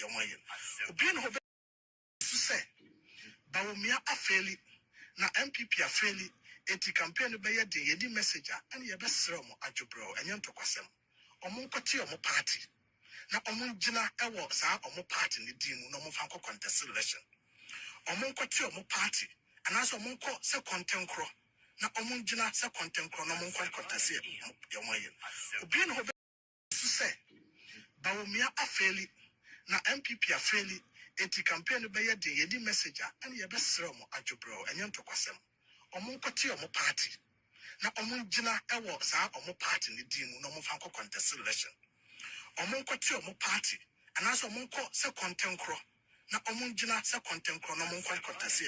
yomoyen obi no be say bawumia afeli na NPP afeli eti campaign be ye de yedi messenger and ye be srem adwobro enye ntokwasem omo nkoti omo party na omo gina ewo saa omo party ni din mu no mo fa contest election omo nkoti omo party anaso omo nko se content kro na omo gina se content kro no mo nko contest yomoyen obi no be say bawumia afeli na NPP afeli eti campaign be ye de yedi messenger and ye be srem adwobro enye ntokwasem omo nkoti omo party na omo gina ewo saa omo party ni din mu no mo fa contest election omo nkoti omo party anaso omo nko se content kro na omo gina se content kro no mo nko contest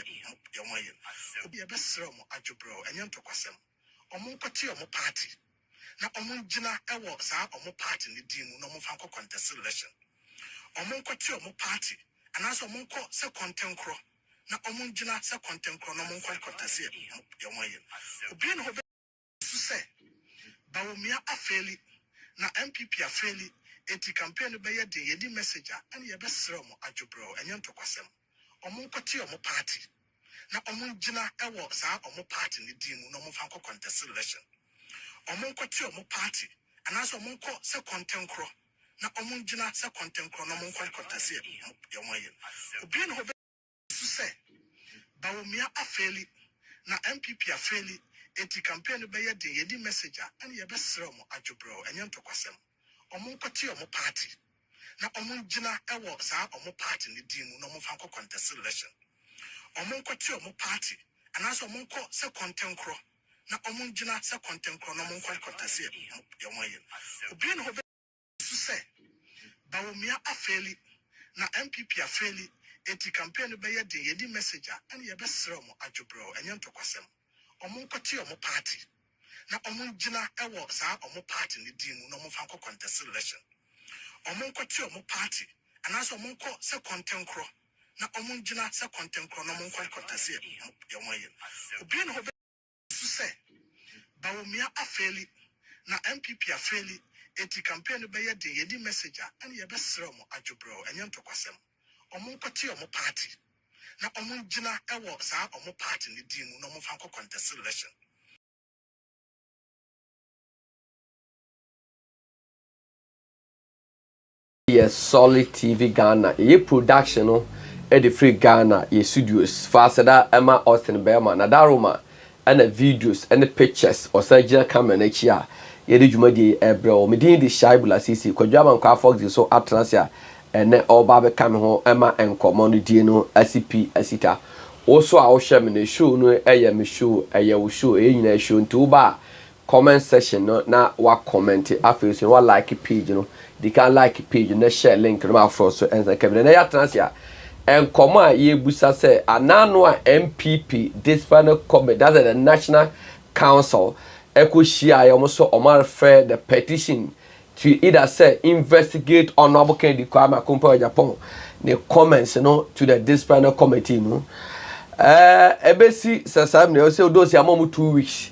yomoyen obi ye be srem adwobro enye ntokwasem omo nkoti omo party na omo gina ewo saa omo party ni din mu no mo fa contest election omo nkoti omo party anaso omo nko se content kro na omo gina se content kro no mo nko contest yomoyen obi no be say bawumia afeli na NPP afeli eti campaign be ye de yedi messenger and ye be srem adwobro enye ntokwasem omo nkoti omo party na omo gina ewo saa omo party ni din mu no mo fa contest election omo nkoti omo party anaso omo nko se content kro na omo gina se content kro no mo nko contest yomoyen obi no be say bawumia afeli na NPP afeli eti campaign be ye de yedi messenger and ye be srem adwobro enye ntokwasem omo nkoti omo party na omo gina ewo saa omo party ni din mu no mo fa contest election omo nkoti omo party anaso omo nko se content kro na omo gina se content kro no mo nko contest yomoyen obi no be say bawumia afeli na NPP afeli eti campaign be ye de yedi messenger and ye be srem adwobro enye ntokwasem omo nkoti omo party na omo gina ewo saa omo party ni din mu no mo fa contest election omo nkoti omo party anaso omo nko se content kro na omo gina se content kro no mo nko contest yomoyen obi no be say bawumia afeli na NPP afeli eti campaign be ye de yedi messenger and ye be srem adwobro enye ntokwasem omo nkoti omo party na omo gina ewo saa omo party ni din mu no mo fa contest election Yes, Solid TV Ghana. Ye production no the free Ghana ye studios. Faster that Emma Austin Berman na daruma and the videos and the pictures or surgeon camera next year. Ye di jumadi ebro. Me din di shaibula sisi. Kwa jama nkwa fox so atlasia and oba be come home Emma and commodity no SCP asita. Also I will share me show no me show we show nyina show nti ba comment section no na wa comment afi so wa like page no they can like page na share link no afro so enza kabine na ya transia en koma ye busa say anano a NPP this final comment that's the National Council ekoshia ya so omar fair the petition to either say investigate honorable Kennedy Kwame Akompah Japan the comments no to the this final committee no ebesi sasam ne say odosi amomu 2 weeks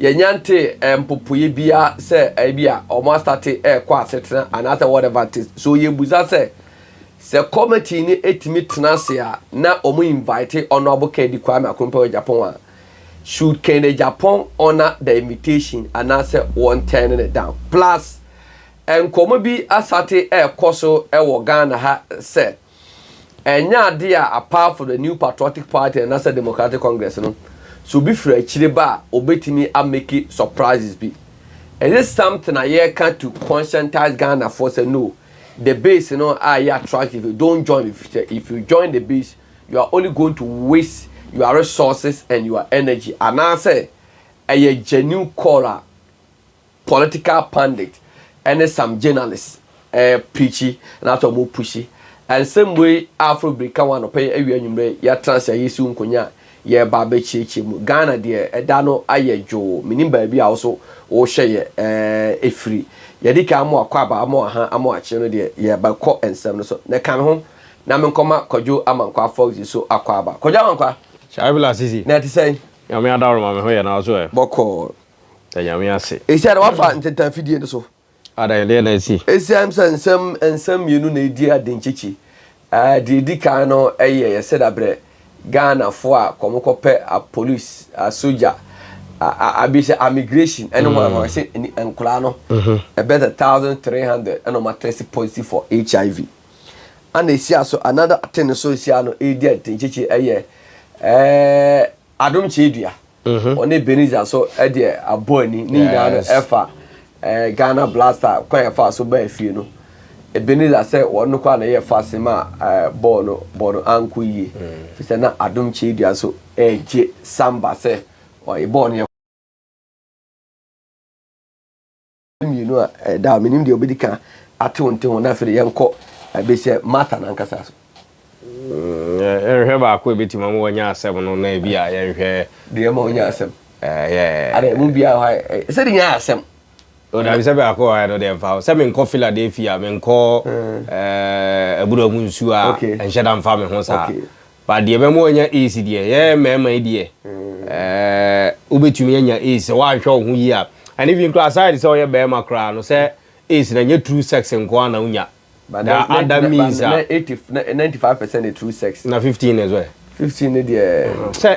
yenyante mpopoye bia say bia omo start kwa asetena another whatever it is so ye buza say committee ni etimi tenase a na omo invite honorable Kennedy Kwame Akompah Japan should Kennedy Japan honor the invitation and say one turning it down plus enkomo bi asate koso wo Ghana ha say enya dia apart from the New Patriotic Party and National Democratic Congress no so be free chiriba obetimi a make surprises be and this something I can to conscientize Ghana for say no the base you know are attractive don't join if you join the base you are only going to waste your resources and your energy and I say a genuine caller political pundit and some journalists preachy and after more pushy and same way Afro Breaker one pay every annual ya transfer yesu nkonya ye ba be cheche mu Ghana de eda no ayejo minim ba bi also wo hye efri ye dika amo akwaba amo ha amo ache no de ye ba ko ensem no so na kan ho na me nkoma kwadwo amankwa fox so akwaba kwadwo amankwa shaibula sisi na ti say ya me adaro ma me ho ye na so e boko ya me ase e say na wafa ntenta fidie no so ada ye na si esi am ensem yenu na edi adenchichi di kan no ye said abre Ghana for a komokope a police a soldier a immigration anyone say nkula no about 1,300 and my test positive for HIV and they see also another thing social no e dey tinchichi adom chedua one beniza so e dey aboni ni na no efa Ghana blaster kwa fa so ba fie no Ebenezer say one kwa na ye fast ma ball no anku yi fi say na adom chedua so je samba say o e ball no you know da minim de obedika atonte ho na fere yenko be say matter na nkasa so hwe ba ko betima mo nya asem no na bia ye hwe de mo nya asem are mu bia ha say de nya asem o da bi se ba ko ha no de fa se me nko Philadelphia me nko aburo mu nsu a enhye da mfa me ho sa ba de be mo nya AC de ye mema de obetumi nya AC wa hwe ho yi a and even class side so ye be ma kra no say AC na nya true sex nko na unya but that means 95% is true sex na 15 as well 15 de say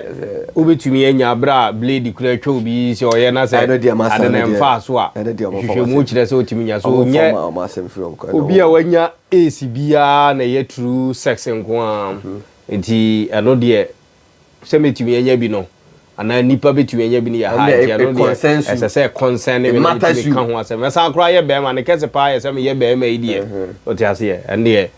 obetumi enya bra blade kura twa obi se oye na say adena mfa so a hwehwe mu kire se otimi nya so nye obi a wanya AC bia na ye true sex nko a enti eno de se metumi enya bi no ana nipa betumi enya bi ni ya ha enti eno de ese say concern me na metumi ka ho asem esa kura ye be ma ne kese pa ye se me ye be ma idie oti ase ye ende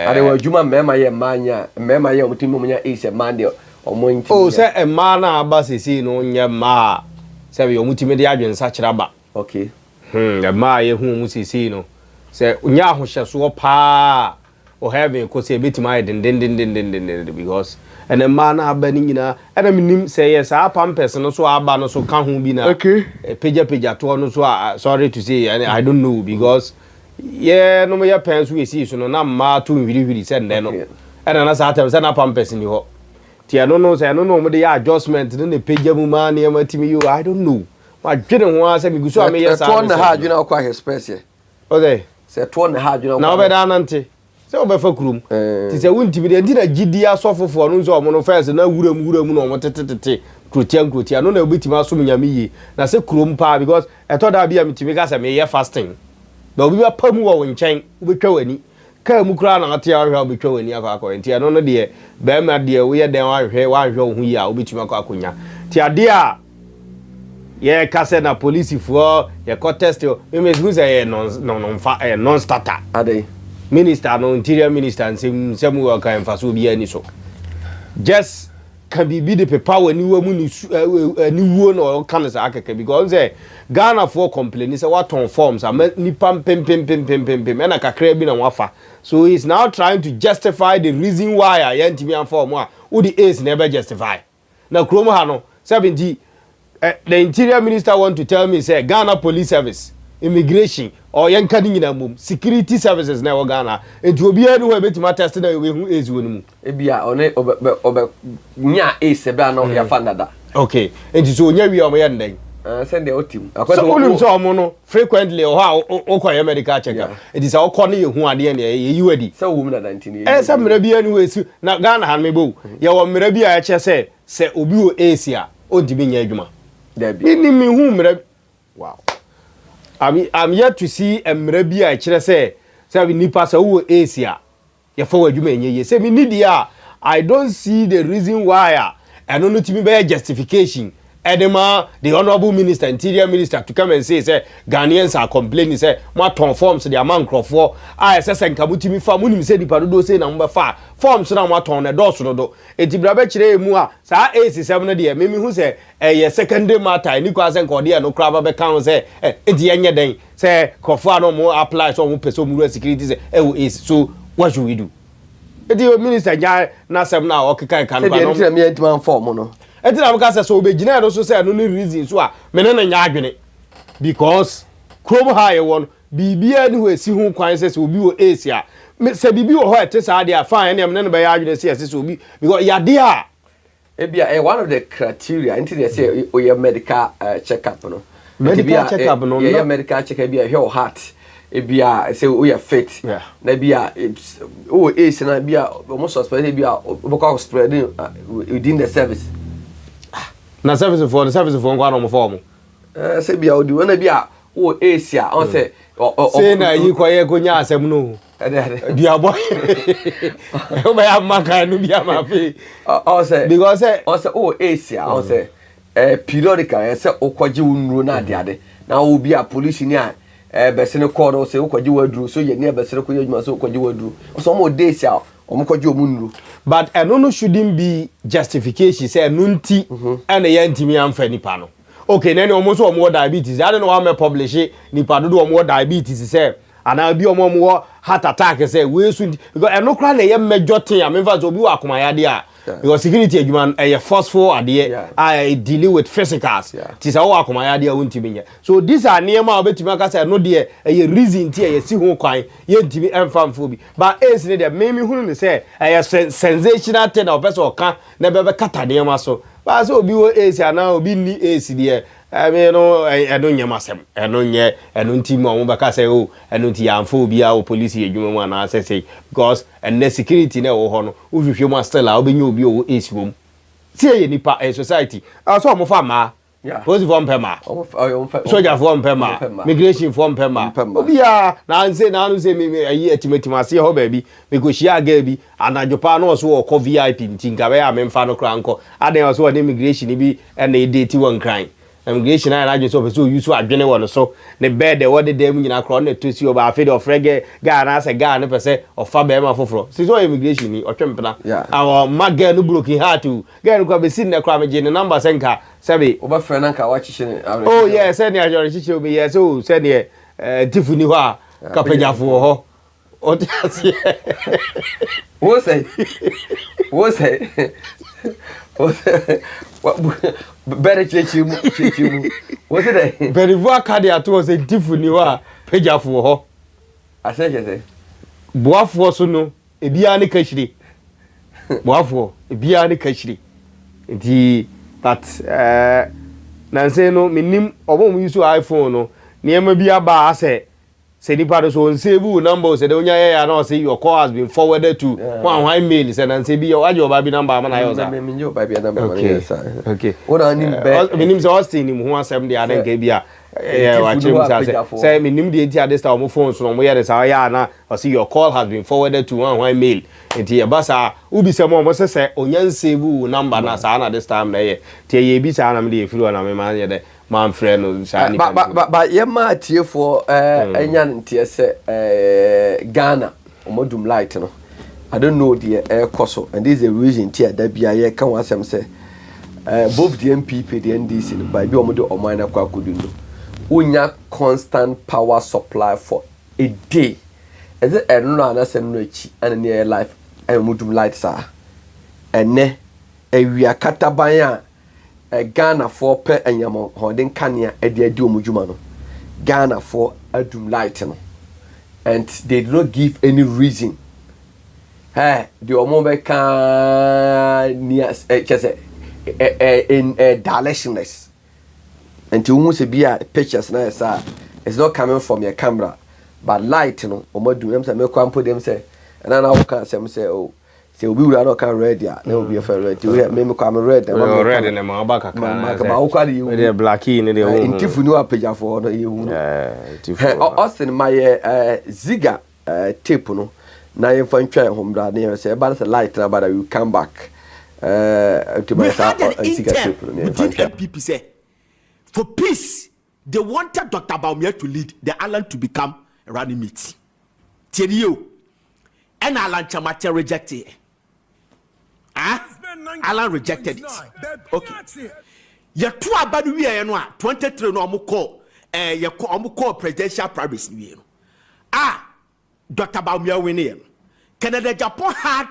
are wa juma mema ye manya mema ye omutimi munya ise mande omonti o se ema na aba sisi no nye ma se be omutimi de adwensa kira ba okay ema ye hu mu sisi no se nya ahohyeso pa o heaven ko se betima ye den because and ema na aba ni nyina ana minim se ye sa pampers no so aba no so ka hu bi na okay peja to no so sorry to say I don't know because yeah no me ya pensu we see so no na ma to nwiri se nne no and na sa atem se na pampers ni ho ti no say no me dey adjustment ne peja mu ma na matimi you I don't know ma dwene ho a se me guso am yes to na ha dwene akwa express okay se to na ha dwene na obeda nante se obefa kurum ti se wuntimi de ndi na gidi asofofo no nso omo no first na wuram no omo tetete krotia no na obetima asom nyame yi na se kurum pa because eto da bia mitimi ka se me ye fasting ba obi ba pamu wo nchen ubetwa wani ka mu kura na ate ahwa ubetwa wani akọ enti no no de be ma de wo ye den wanhwe wo hu yi a obetima akonya ti ade a ye ka se na police fo ye ko test yo me mesu say ye non starter ade minister no interior minister nsem wo ka emfaso obi ani so just can be the paper when you were ni wo no kan sa akeke because say Ghana for complain say what on forms am ni pam pem na kakra bi na wafa so he's now trying to justify the reason why I ntimi am form a wo the ace never justify na krom ha no 70 the interior minister want to tell me say Ghana police service immigration or yanka ni nyina mum security services na wo Ghana enti obi anu ho betima test na we hu ace wonu mu e bia one obe nya ace be no ya fandada okay enti so nya wi o mo ye ndan send the otim so onum so omo no frequently o ha o kwa medical check up enti sa o ko ne ye hu ade ne ye yi wadi se wo mu na 19 sa mra bia anu esi na Ghana han me bo ye wo mra bia ya che se obi o ace a o di bi nya adwuma da bi ni mi hu mra wow I'm yet to see a mrabi a kire say we nipa sa wo Asia ye for adwuma enye ye say me need ya I don't see the reason why and no to me be justification edema the honorable minister interior minister to come and say Ghanaians are complaining say mo ton forms the amount crofo say nkabutimi fa munim say nipa do say na mo fa forms na mo ton na do so do etibra be kire emu a sa AC7 no de me hu say ye secondary matter ni kwa say nkode no kra ba be kan say enti yenye den say crofo no mo apply so mo person mo security say so what should we do eti minister ja na sem na o keka kan kwa no say me enti form no eti na mka say so obegina no so say no reason so a me na nya adwene because krom ha ye won bibia ni ho esi ho kwan say obi wo Asia say bibi wo ho ete sa de afan na me na be ya adwene say say obi because ya de a ebia one of the criteria until they say your medical check up no medical check up no your medical check up your heart ebia say we are fit na bia ace na bia almost suspect bia oboko spreading within the service na service for ngwa no form say bia odi na bia ace a on say say na yi kwaye ko nya asem no dia boy o ba maka no bia ma fe o say because say ace a on say periodical say okwaje unru na ade na obi a police ni a besene call o say okwaje wadru so ye ne besene ko yeduma so okwaje wadru so mo days a omukwaje omunru but no shouldn't be justification say no nti and ye ntimi amfa nipa no okay nene omo so omo diabetes I don't know how me publish nipa do omo diabetes say ana bi omo heart attack say we so because no kra na ye major thing am infact obi wa akomayade a because security adwuma a forceful ade I deal with physicals ti say wo akomayade a wontimi nya so these are niema obetimi aka say no de a reason ti ye si ho kwan ye ntimi emfamfo bi but ace ne de memi hunu ne say a sensational thing na person oka na be kata niema so but so obi wo ace ana obi ni ace de I mean, no, I don't hear myself. I don't hear, I don't team on back. Say, oh, I don't hear amphobia or police. You want to say because and the security now, oh, if you must tell, I'll be you be ace room. See, any part of society. I saw my farmer. Yeah, post from Pema. Soldier from Pema. Migration from Pema. Obia, now say me a year to make my see her baby because she are baby and a Japan also call VIP in Tinkawe. I'm in Fano Cranko. And then also an immigration be and they date one crying. Immigration I just so you so adwene won so ne bed the what dem nyina kro na to si oba afede of rege ga na say ga na pese of fa be ma foforo si so immigration ni otwempena our maga no broken heart to ga no kwa be sin na kra me je ne number senka sabe oba friend nka wa chiche oh yeah say ne ajore chiche obi yes so say ne tifuni ho a kapanyafo ho o ti ase wo say what better chechi mu what's it very vo card at was a tifuni ho a pejafo ho say boafo so no ebia ne kashiri boafo ebia ne kashiri nti but na say no minim obo mu use iPhone no niema bia ba ase say nipa do so save number say de onya ya na say your call has been forwarded to one mail say na say bi your aje oba bi number na yo sa me nyo oba bi number na yo sa okay ona nim be minim say Austin nim ho asem de adan ka bia wa chem say minim de enti ade sta o phone so no mo ye say ya na say your call has been forwarded to one mail enti e ba sa ubi say mo say onya save number na sa na this time na ye tie ye bi sa na me de firi na me man ye de man friend no shani but ye ma tie for enya ntie se Ghana omodum light no I don't know the coso and this is the reason tie da bia ye kan wasem se both the NPP the NDC no by bi omodo omana kwa kudu no unya constant power supply for a day is it no anasem no echi and near life omodum light sa ene ewia kataban a Ghana for pe enyamo hoden kania e de adi omudwuma no Ghana for adum light no and they did not give any reason the omo be kan near chese in directionless and to who say be pictures na say it's not coming from your camera but light no omo do them say me kwampo them say and na wo kan say oh say obi wura no kan red ya na obi fa red we me kwa me red na red na ma ba kakra ma ka ba wo kwa de we black ne de wo intifu ni apejafo no ye hu Austin my ziga tape no na ye fa ntwa homra na say ba the light na ba you come back to my ziga tape no NPP say for peace they wanted Dr. Baumia to lead the island to become running mate tell you and Alan Chamate rejected it. Alan rejected it. Okay. You two about we are no 23 no call call presidential primaries. Dr. Baumia winning. Canada Japan had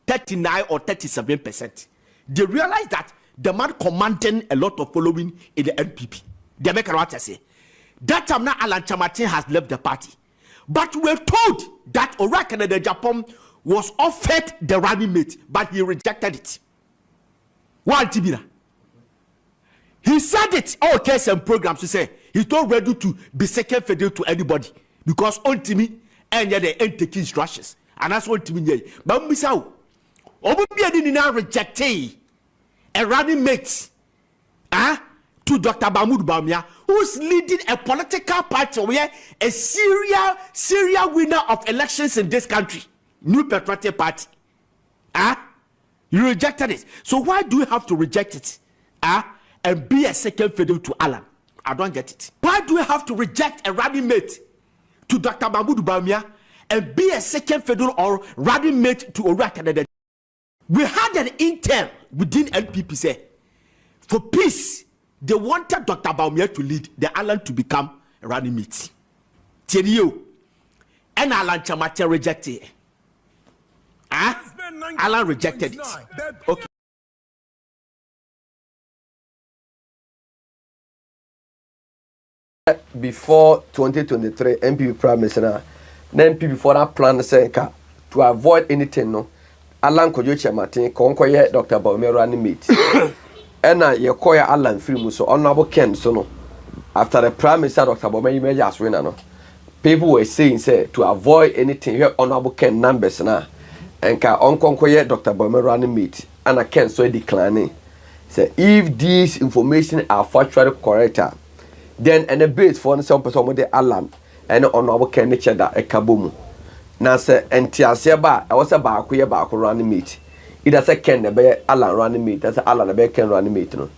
39 or 37%. They realized that the man commanding a lot of following in the NPP. They make a lot to say. That time now Alan Chamate has left the party. But we're told that Ora Canada Japan was offered the running mate, but he rejected it. Why Tibira? He said it all cases and programs to say he's not ready to be second fiddle to anybody. because ultimately and yet they ain't taking instructions and that's ultimately but we say obi be now reject a running mate to Dr. Mahmoud Bawumia, who's leading a political party where a serial winner of elections in this country, New Patriotic Party. You rejected it. So why do you have to reject it? And be a second fiddle to Alan? I don't get it. Why do you have to reject a running mate to Dr. Mahmoud Bawumia and be a second fiddle or running mate to Ora Canada? We had an intel within NPP say, for peace, they wanted Dr. Bawumia to lead, the Alan to become a running mate. Tell you, and Alan Chamache rejected it. Alan rejected it. Okay. Before 2023 MPP prime minister na MPP before that plan say to avoid anything no Alan Kojo Chamatin konkoye Dr. Bawumia running mate and ye koya Alan free mu so honorable Ken so no after the prime minister Dr. Bawumia measure as winner no people were saying say to avoid anything here honorable Ken numbers na enka onkonkoye Dr. Bawumia running mate and I Ken so declining say if these information are factually correct then and a base for some person with the Alan and honorable Ken each other a kaboom. Now say Entiasiaba, I was about queer back running meet. It does a Ken the bear Alan running meet, that's Alan the bear Ken running meet. No.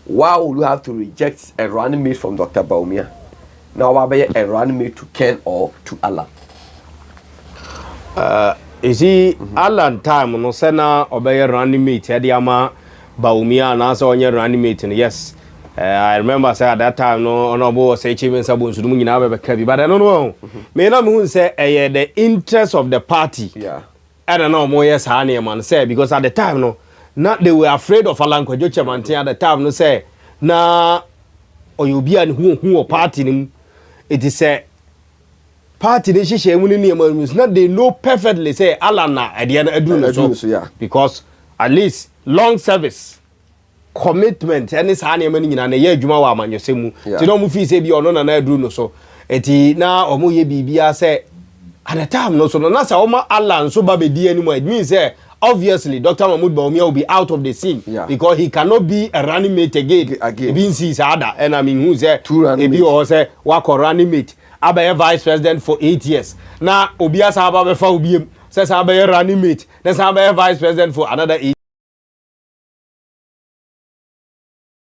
Why would you have to reject a running meet from Dr. Bawumia? Now I be a running meet to Ken or to Alan. You see, Alan time no sena obey running meet, Ediama Bawumia and also on your running meeting, yes. I remember say at that time no honorable say chief sabun so mu nyina be kabi but I don't know me na me hu say the interest of the party I don't know more yes ha man say because at the time no not they were afraid of Alan Kojo Chamantin at the time no say na oyobi an hu party nim it is say party dey hihye mu ni am not they know perfectly say Alan na e dey na adu so because at least long service commitment any saa na mani nyina na ye adwuma wa amanyosemu ti no mu fi se bi ono na na aduru no so eti na omo ye bibia say at the time no so no na say omo Alan so ba be di animu it means say obviously Dr. Mahmoud Bawumia will be out of the scene because he cannot be a running mate again. Being sees other and I mean who say ebi or say work or running mate abaye vice president for 8 years na obia sa ba be fa obiem say sa abaye running mate then sa abaye vice president for another 8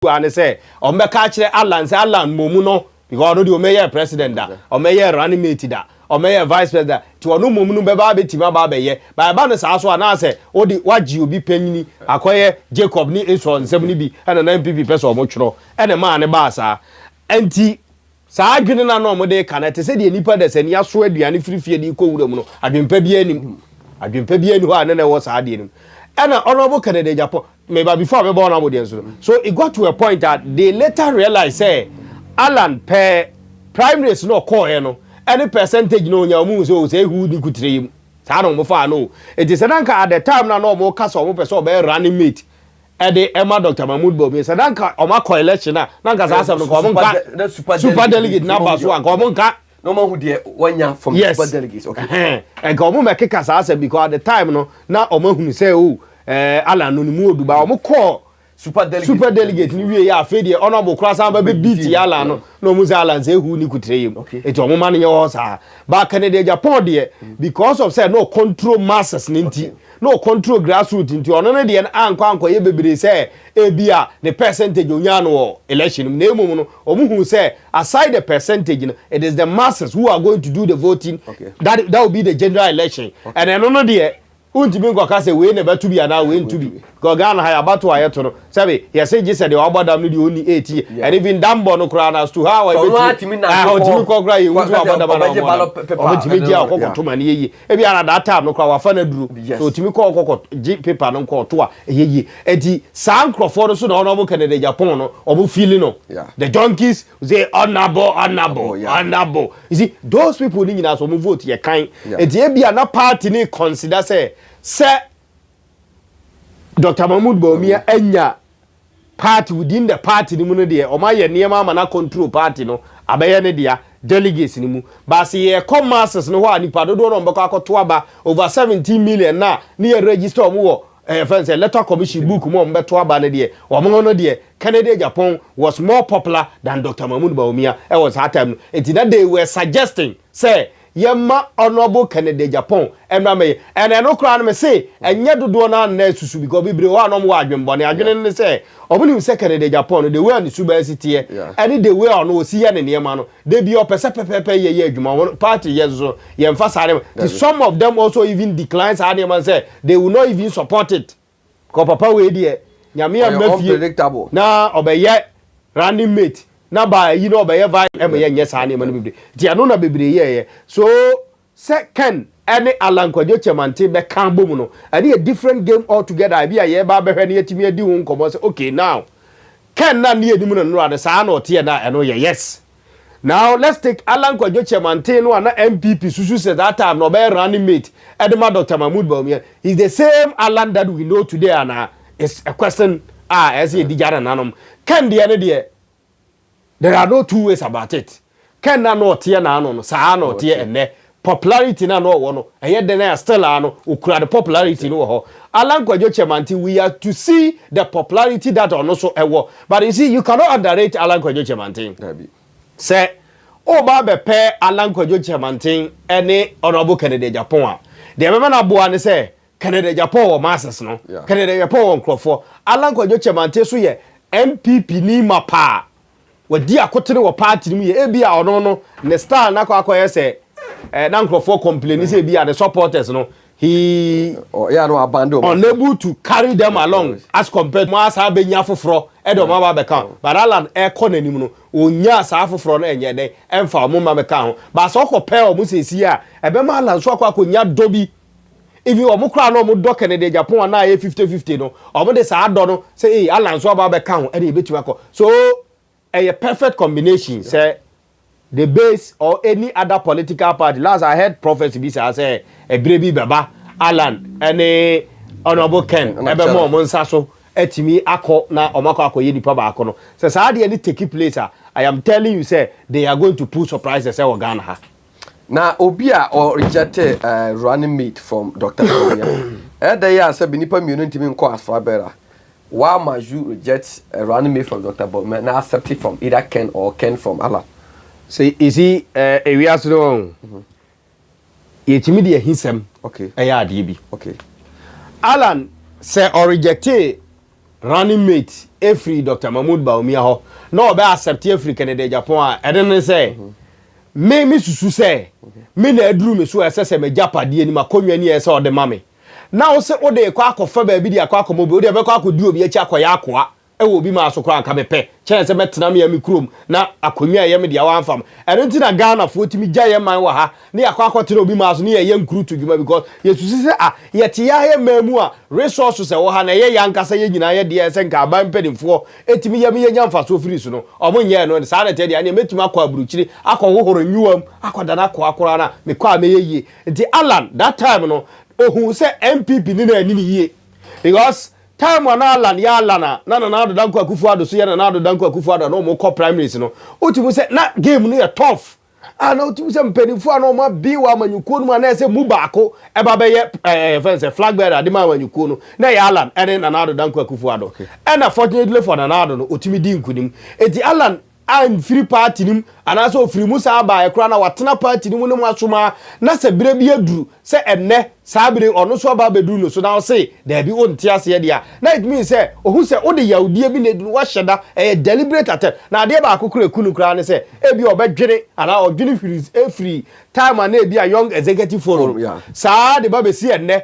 and say on be catch Alan say Alan momu no because no the omeya president da omeya running mate da omeya vice president ti onu momu no be ba betima ba be ye ba ba no sa so na say odi waji obi panyini akoye Jacob ni eso nsem ni bi na NPP person o mo tworo ene ma ne ba sa enti sa adwene na no mo de kanete se de nipa de se ni aso aduane firifie di ko wura mu no adwempa bi ani ho ane na wo sa ade ni and honorable Kennedy Japan maybe before we born about so it got to a point that they later realized say Alan per primaries no call no any percentage no nya mu so say who ni kutre sa no mo fa no it is nanka at the time na no mo kasa mo person be running mate e de Emma Dr. Mahmoud Bawumia sa nanka o ma call election na nanka sa asem no ko mo nka super delegate number so ko mo nka no man who dear one year from super delegates okay and go mo make kasa asem because at the time no na o ma hu say oh Alan no ni mu oduba o mo call super delegate ni wie ya afedie honorable croissant ba be beat Alan no mu say Alan say hu ni kutreyim e to mo man ye ho sa ba Canada Japan de because of say no control masses ninti no control grassroots nti ono ne de anko ye bebere say e bia the percentage onya no election na emu no o mu hu say aside the percentage it is the masses who are going to do the voting that will be the general election and eno de untimi ngo ka say we ne batu bia na we ntubi go Ghana ha abato ayeto no sabe ye say je say the obodam no de oni 80 and even dambo no kra na stu how I otimi ko kra ye wutu obodam na otimi dia okoko to mane ye e bia na that time no kra wa fa na duru so otimi ko okoko ji paper no ko to a ye enti san crofo no so na ono mo Canada Japan no obo feeling no the donkeys say honorable you see those people ni nyina so mo vote ye kan enti e bia na party ni consider say Dr. Mahmoud Bawumia enya party within the party ni mu no de o ma ye niema ma na control party no abaye ne dia delegates ni mu ba se ye come masses no ho a nipa dodo no mbeko akoto aba over 17 million na ne register omo wo friends electoral commission book mo mbeto aba ne de omo no de Canada Japan was more popular than Dr. Mahmoud Bawumia. It was that time that they were suggesting say yema honorable Canada Japan and I no crown me say and yet do na susu because bibre wa no mo adwembone adwene ne say obuni say Canada Japan the way on the university and the way on o si ya ne niema no they be opese pepepe ye adwuma party yes so ye mfa sare some of them also even declines and say they will not even support it ko papa we die nyame unpredictable na obeye running mate na ba yi no obeye vibe ye nye sa ne ma no bebre ti ano na bebre ye so second any alankwajo chemante be kan bom no and a different game altogether bi ye ba behwe ne yatimi adi won komo say okay now ken na ne edim no ade sa na ote na eno ye yes now let's take alankwajo chemante no na NPP susu say that time no be running mate edema Dr. Mahmoud Bawumia is the same Alan that we know today and it's a question as a dijara nanom can the end there are no two ways about it can na no tie na no sa no tie enne popularity na no wo no eye de na still ano ukura the popularity no ho alankwajo chemanti we are to see the popularity that ono so ewo but you see you cannot underrate alankwajo chemanti say o ba be pe alankwajo chemanti ene honorable Canada Japan de me na bo an say Canada Japan or masters no Canada Japan on crofo alankwajo chemante so ye NPP ni mapa wadi akotere wo party ni ye ebia ono no ne star na kwa say na crofo complain say ebia the supporters no he no abandon unable to carry them along as compared to asa benya foforo edo ma ba beka but Alan ko nanim no onya asa foforo na enye den emfa mo ma beka ho ba so ko pe o mo sesi a ebe ma Alan so akonya dobi if you omukra no mo do Canada Japan na 50-50 no omo de sa do no say Alan so aba be kan e betu akọ so a perfect combination say the base or any other political party last I heard prophecy be say e brebi baba Alan any honorable Ken ebe mo nsa so etimi akọ na omako akoye nipa ba akọ no say sa de any take place I am telling you say they are going to pull surprises say Ghana ha. Now, Obia or rejected running mate from Dr. Bawumia. They are said Binipa immunity in course for better. Why must you reject a running mate from Dr. Bawumia now accept it from either Ken or Ken from Allah? See, is he a real wrong? It's immediate him. Okay. A DB. Okay. Alan say or rejected running mate every Dr. Mahmoud Bawumia. No, be accept every Canada Japan. I don't say. Me susu say me na aduru me so esese me japade ni makonwa ni ese ode mame na wo se ode kwa akofa ba bi di akwa akomo bi ode be kwa akodi obi achi akoya akoa e wo bi ma so kra nka mepe chen se metena me ya mi krom na akonwa ye me dia wan fam eno nti na Ghana fo timi gya ye man wa ha ne akwa akotere obi ma so ne ye nkrutu dwuma because yesusi se ye ti ya ye mamu a resources e wo ha na ye yanka se ye nyina ye de ese nka ban pedimfo etimi ye me ye nyamfa so free so no omo nye no sa na te de ane metumi akwa aburuchiri akwa hohoro nyuam akwa dana akwa akora na me kwa me ye nti Alan that time no ohun se NPP ni na ani ye because time on Alan ya Alana na do danko Akufo-Addo so ya na do danko Akufo-Addo no mo call primaries no otimu se na game no ya tough na otimu se mpedifo no ma bi wa manyuko no na se mu baako e ba be ye fence flag bearer de ma manyuko no na ya Alan ene na do danko Akufo-Addo and unfortunately for Nana no otimi di nkunim eti Alan I'm free party nim anaso free musa ba e kra na watena party nim no asoma na se bire bi aduru se enne sabire ono so ba beduru no so na say there be on tiase dia na it means say ohun say ode yaudie bi na eduru wa sheda deliberate attempt na de ba akokura kunu kra ne say e bi obedwere ana odwene free time na e bi a young executive forum sa de ba be si enne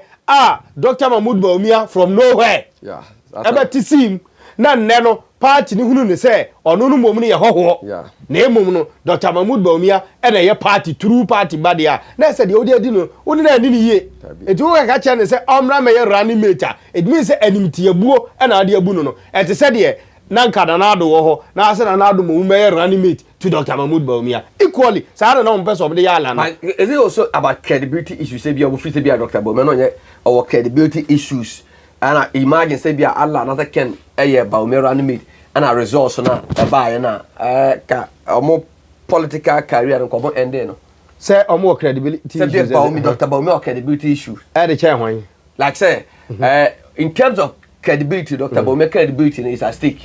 Dr. Mahmoud Bawumia from nowhere ebe tisim na nne no party ni hunu ne se ono no mom ne ye hoho na emom no Dr. Mahmoud Bawumia e na ye party true party badia na se de odi adi no oni na ani ne ye eti wo ka cha ne se omra me ye running mate it means say animti abuo e na ade abu no eti se de na nka na ado wo ho na ase na ado mom me ye running mate to Dr. Mahmoud Bawumia equally sa na person of the yala na is it also about credibility issues say bia wo free say bia Dr. Bawumia no nye our credibility issues and I imagine say bia Allah another Ken Bawumia running mate and a resource na buy na ka omo political career and come ending no. Say more credibility issues. Dr. Baumi credibility issue. The chair like say in terms of credibility Dr. Baumi credibility is at stake.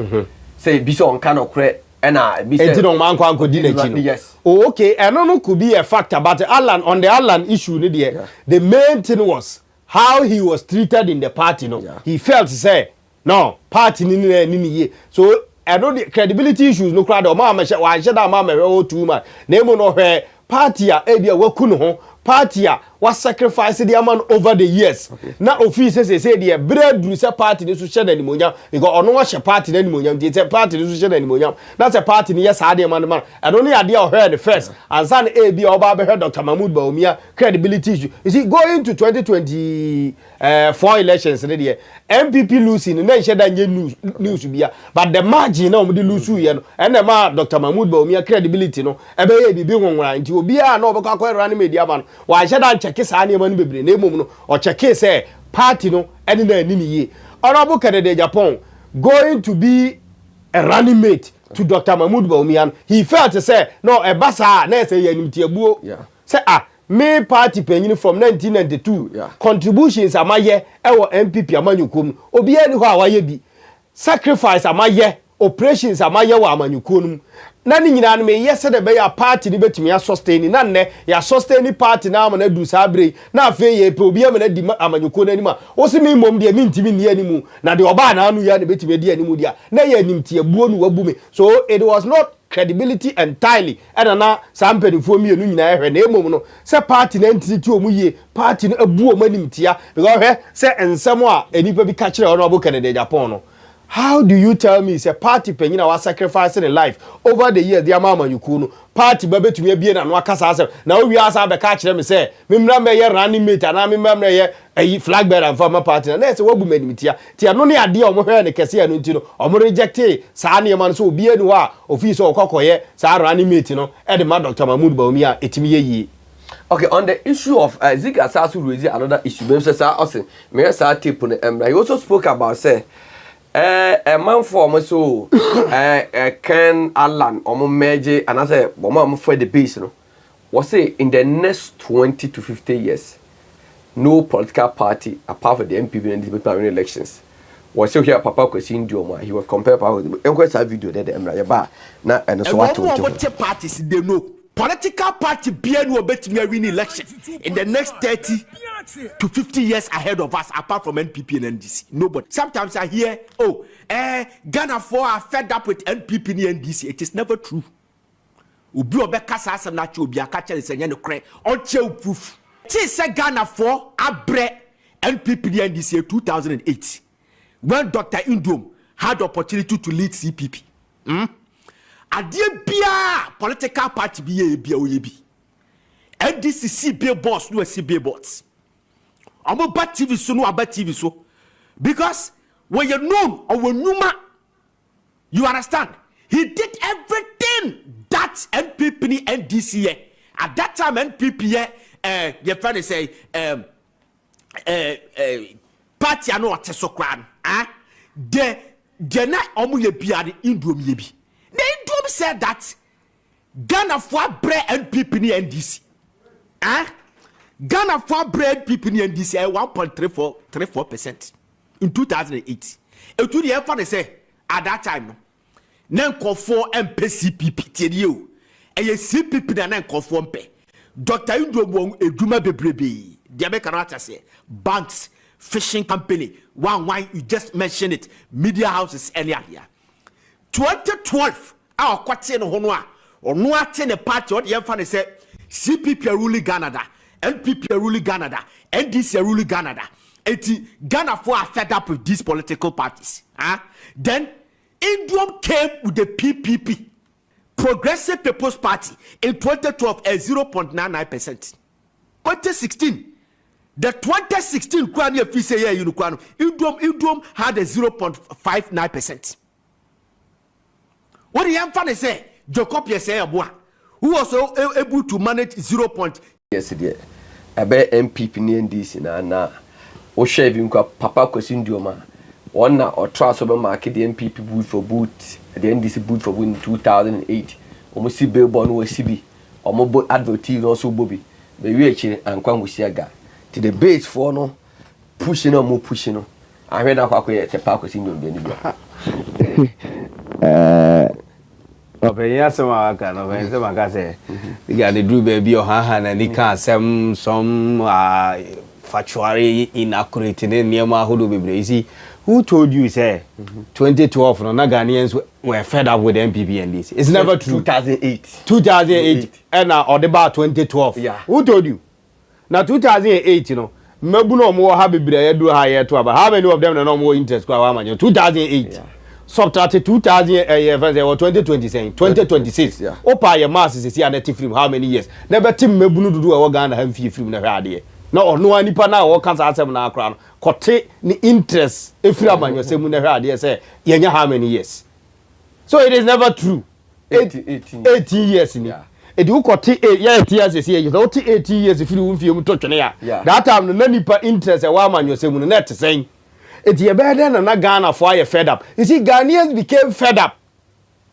Say biso on kind of credit. Yes. Oh, okay. And no could be a factor, but Alan on the Alan issue, the main thing was how he was treated in the party. No, he felt to say no party ni. So I know the credibility issues. No crowd or mama. Why should that mama too much? Name no her party. Ebia wakuno party was sacrificing the man over the years. Now officers say the bread do say party ni so share na nimunya because ono wa share party na nimunya dey say party ni so share na nimunya. That's a party ni yes ade man man. I don't need idea of her the first and san AB oba be Dr. Mahmood Bawumia credibility issue. You see going to 2024 elections there NPP losing na share that news bia but the margin na omde lose here no and ma Dr. Mahmood Bawumia credibility no e be bibi nwonwa nti obi a na obekwa kwa run media man wa share that check sa na manu bebre na emom no o check say party no ene na ani ye honorable candidate Japan going to be a running mate to Dr. Mahmood Bawumia. He felt to say no e basa na say yanimtiabuo say me party penyin from 1992 contributions amaye ewo NPP amanyukom obi ani ho awaye bi sacrifice amaye operations amaye wa amanyukom na ni nyina no me yese de be ya party ni betumi ya sustain na nne ya sustain party na amana du sabre na afa ye pe obi amana di amanyuko na anima wo se me mom de mi ntimi ni animu na de oba na anu ya de betumi di animu dia na ya nimtie buo nu wabu me so it was not credibility entirely and na sampeni fo mi enu nyina ehwe na emom no se party na ntiti omu ye party no abu o manimtia because he se ensem a enipa bi ka kire ono obo Canada Japan no. How do you tell me say party penina was sacrificing a life over the years their mama yukunu party babetumi abie na no akasa asem na owi asa be ka kire me say memra me ye running mate na memra ye ayi flag bearer and former party na say wabu manimitia ti ano ne ade omo hwe ne kese anu nti no omo reject sa ne man so obi anu a office okokoye sa running mate no e de ma Dr. Mahmood Bawumia etimi ye. Okay, on the issue of Zika Sasu raise another issue. Me say sa ose me say tape no emra. You also spoke about say a man for so Ken Alan omo meje and I say bomo for the base no. Was say in the next 20 to 50 years no political party apart from the NPP and the disciplinary elections. Was so here Papa Kwesi Ndioma he was compared power with the video there the emra ba na and so what parties they know political party bien will bet me win election in the next 30 to 50 years ahead of us apart from NPP and NDC. Nobody. Sometimes I hear, Ghana 4 are fed up with NPP and NDC. It is never true. Ubi obeka sa asem na che obi aka che se nye no kre on che proof. Ti say Ghana 4 abre NPP and NDC 2008 when Dr. Indom had the opportunity to lead CPP. Adie bia political party bia oyebi. NDC CB boss no CB boss. Amo ba TV so no aba TV so. Because when you know or when you understand, he did everything that NPP and NDC. At that time NPP your friend say party ano atesokran de na omo ye bia de indom ye bi. The Indom said that Ghana for bread NPP and NDC. Ghana for bread NPP and NDC 1.34% in 2008. And to the effort they say at that time, Nanko for MPCPP TDU. And you CPP and Nanko for MP. Dr. Indom a Duma Bebrebe. The American say banks, fishing company, one you just mentioned it, media houses earlier here. 2012 our kwate no hono a ono ate ne party what yemfa say CPP ruling Canada, NPP ruling Canada, NDC ruling Canada. Eti Ghana for are fed up with these political parties. Then Indom came with the PPP, Progressive People's Party, in 2012 at 0.99%. 2016, the 2016 kwani office here you kwano Indom had a 0.59%. What the young say, Jacob Yesaya, who was able to manage 0. Yes, dear. I bet MPP and this na o shaving Papa Kwesi Ndioma. One or trust over market the NPP boot for boot, the NDC boot for boot in 2008. omo si billboard no si bi omo bo advertise no so bo bi be wi echi ankwa musi aga to the base for no push no mo push no ahwe na kwa ye te pa kwesi ndom bi ni bi Open yasema aka no ben se maka se ya the do baby o ha na ni ka asem some factually inaccurate ne niema hodo bebre. You see, who told you say 2012 no na Ghanaians were fed up with NPP and this? It's never true. 2008 and or about 2012. Yeah. Who told you? Now 2008, you know, mebu no mo ha bebre do ha ye to about how many of them no more interest kwa wa 2008. Yeah. Subtract 2026 yeah. Opa your mass is here net film how many years never team mebunu dudu e Ghana ha mfi film na hwade na ono anipa na wo kan asem na akra no kote ni interest efiri amanyosem na hwade say yenya how many years, so it is never true. 18 years ni edi wo kote 8 years is here you 18 years efiri wo mfi mu to twene ya that time no nipa interest e wa amanyosem no net sen. It's a better than a Ghana for you fed up. You see, Ghanaians became fed up.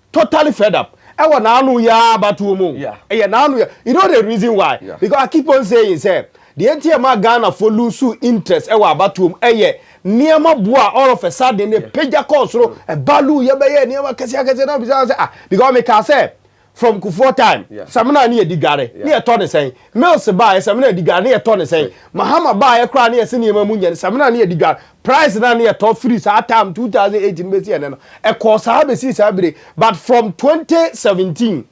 Totally fed up. I want to know about two more. Yeah. You know the reason why? Yeah. Because I keep on saying, say, the entire Ghana for lose interest. I want about two. Near my boy, all of a sudden, the Peja Cosro, a Balu, Yabaya, near Cassia, because I can say, from Kufuor time, Samana near Digare, near Tony saying, Mills buy Samana Digare near Tony saying, Mahama buy a crown near Senior Mamunian, Samana near Digare, price near top free, our time 2018, and a course I have but from 2017,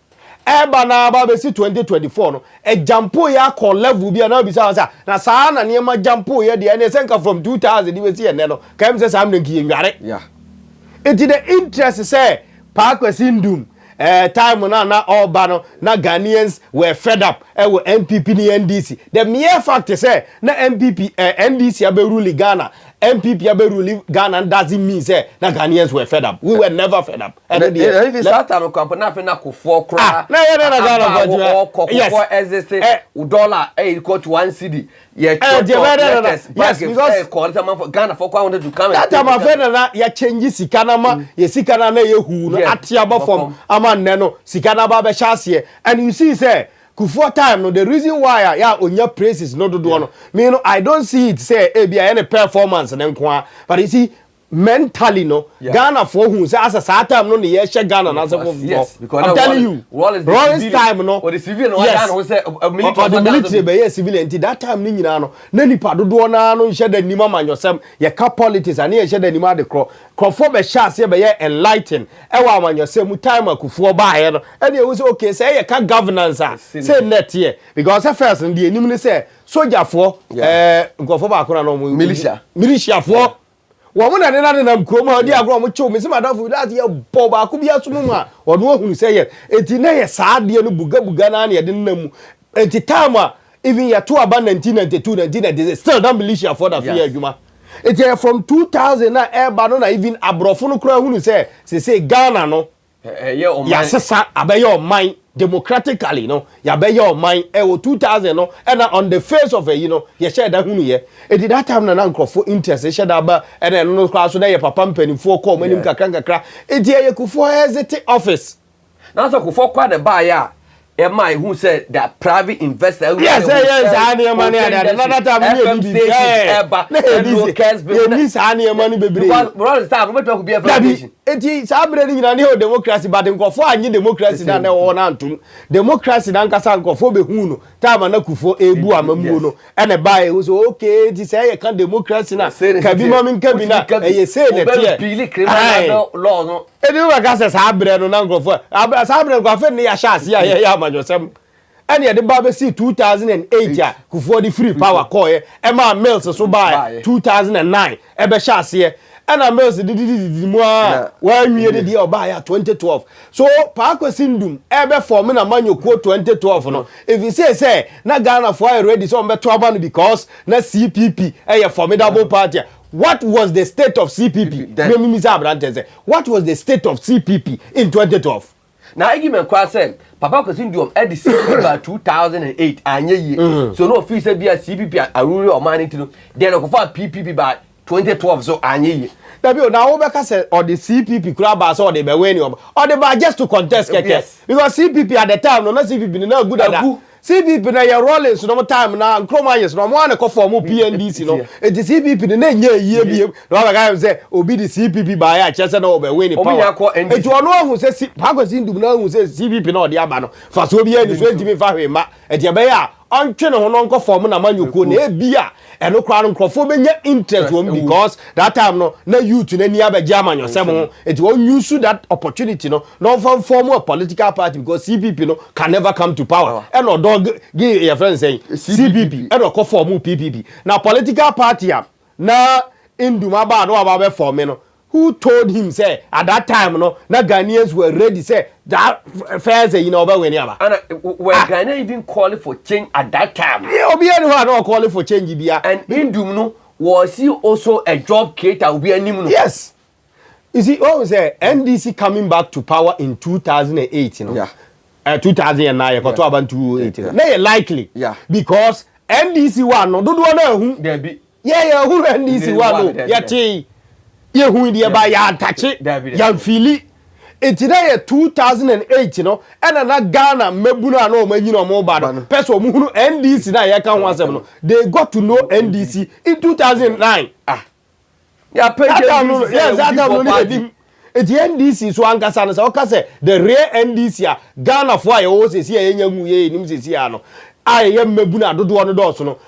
Ebana Babesi 2024, a jampo ya call level be another besides now, Sana near my jampo ya the NSNK from 2000, you will see, and then comes as I'm the king, yeah. It is the interest, say, Park was in doom. Time na all bano na Ghanaians were fed up with NPP ni NDC. The mere fact is na NPP NDC abe rule Ghana, NPP abe rule Ghana doesn't mean say na Ghanaians were fed up. We were never fed up. And if you start to compare na fe na Kufuor kra. Yes. Existing dollar equal to 1 cedi. Yes, because Ghana for wanted to come. That time na ya change sikana ma ye sikana na ye hu no atiaba from neno sikana ba be chase and you see say Kufuor time no the reason why ya onya praises no do no me no I don't see it say e bia any performance na nko but you see mentally no Ghana for who say as a time no ye share Ghana na say yes because I'm telling you Rollins time no or the civilian no Ghana who say military be yes civilian that time ni nyina no na nipa dodo na no nhye da nima manyosem ye ka politics ani ye hye da nima de crofo be chance be ye enlighten e wa manyosem time Kufuor ba he no and you say okay say ye ka governance say net here because first the enim ni say soldier for nkofo ba akora no militia for woman and another Kroma, dear Grom, Cho, Miss Madame, that year, Bob, I could be a summa, or no who say it. It's in a sad dear Bugana, I didn't know. At the time, even your 2 abandoned 1992, still don't believe you for that year, Juma. It's from 2000, air banana, even a brofono crow who say Ghana, no. Yes, I bet your mind democratically, no. Ya bet your mind, 2000, no. And on the face of it, you know, you share that who ye. It did that time na uncle for interest, you share that, and then no class, so there, papa penny for call, when you can crack. It's here, Kufuor hesitate office. Now, so Kufuor quite a buyer. Am who said that private investor? Yes, yes, money. Another time, money, baby. Because time, we talk be a it is happening in a democracy, but in Kufuor, any democracy than the one antum. Democracy than Kasankofobe Huno, time and Kufuor, Ebu Amamuno, and a buyer who's okay to say, I can't democracy now. Kabimam Kabina, and you say that here, criminal law. And you are Gassas Habred on Uncle for Abras Habred Goffin, Yashas, yourself. And yet the Babasi 2008, Kufuor the free power coy, Emma Mills so by 2009, Ebeshas here. And I must did more when we did the buy 2012. So Park Sindum, ever forming a manual quote 2012. No, if you say, not Ghana for already so trouble because na CPP a formidable party. What was the state of CPP? What was the state of CPP in 2012? Now I give me a question. Papa Kosindum at the CPP by 2008 and so no fee said be a CPP a rural or money to then of PPP by 2012 so anyi Dabi na wo be ka say or the CPP kura ba so they be win or the ba just to contest keke because CPP at the time no na CPP na good at that CPP na your Rollins no time na Nkrumah yes no mo an ko form PNDC no it is CPP na nye yie biem no ba ga say obi the CPP ba ya chese na wo be win power it ono hu say pakwasi ndum na hu say CPP na o de aba no fa so bi ani so ntimi fa hwe ma e de be ya ontwe no no nko form na manyuko na e bia eno kwa no nkrofo benya interest won because that time no na youth na ni abeja amanyosem ho it won use that opportunity no form a political party because CPP no can never come to power eno dog give your friend saying CPP eno ko form PPP na political party na induma ba no aba be form no who told him say at that time no na Ghanaians were ready say that fair say you know about when yaba and were Ghana even calling for change at that time obi anyone no calling for change bia and Indum no was he also a job creator obi anim no yes you see what we say NDC coming back to power in 2008 you know 2009 ko to about 2008 na likely because NDC one no dodo na hu there be who NDC one no yeti ye hu dia ba ya atache ya fili etida ye 2008 no ena na Ghana mebunu na o manyi no mo ba do person mu hunu NDC na ye ka ho asem no they got to know NDC in 2009 ya pay yes that no eti NDC so ankasa no so ka say the real NDC a Ghana fo aye wo sesi ye nyamu ye nim sesi ano aye mebunu adodo no do so no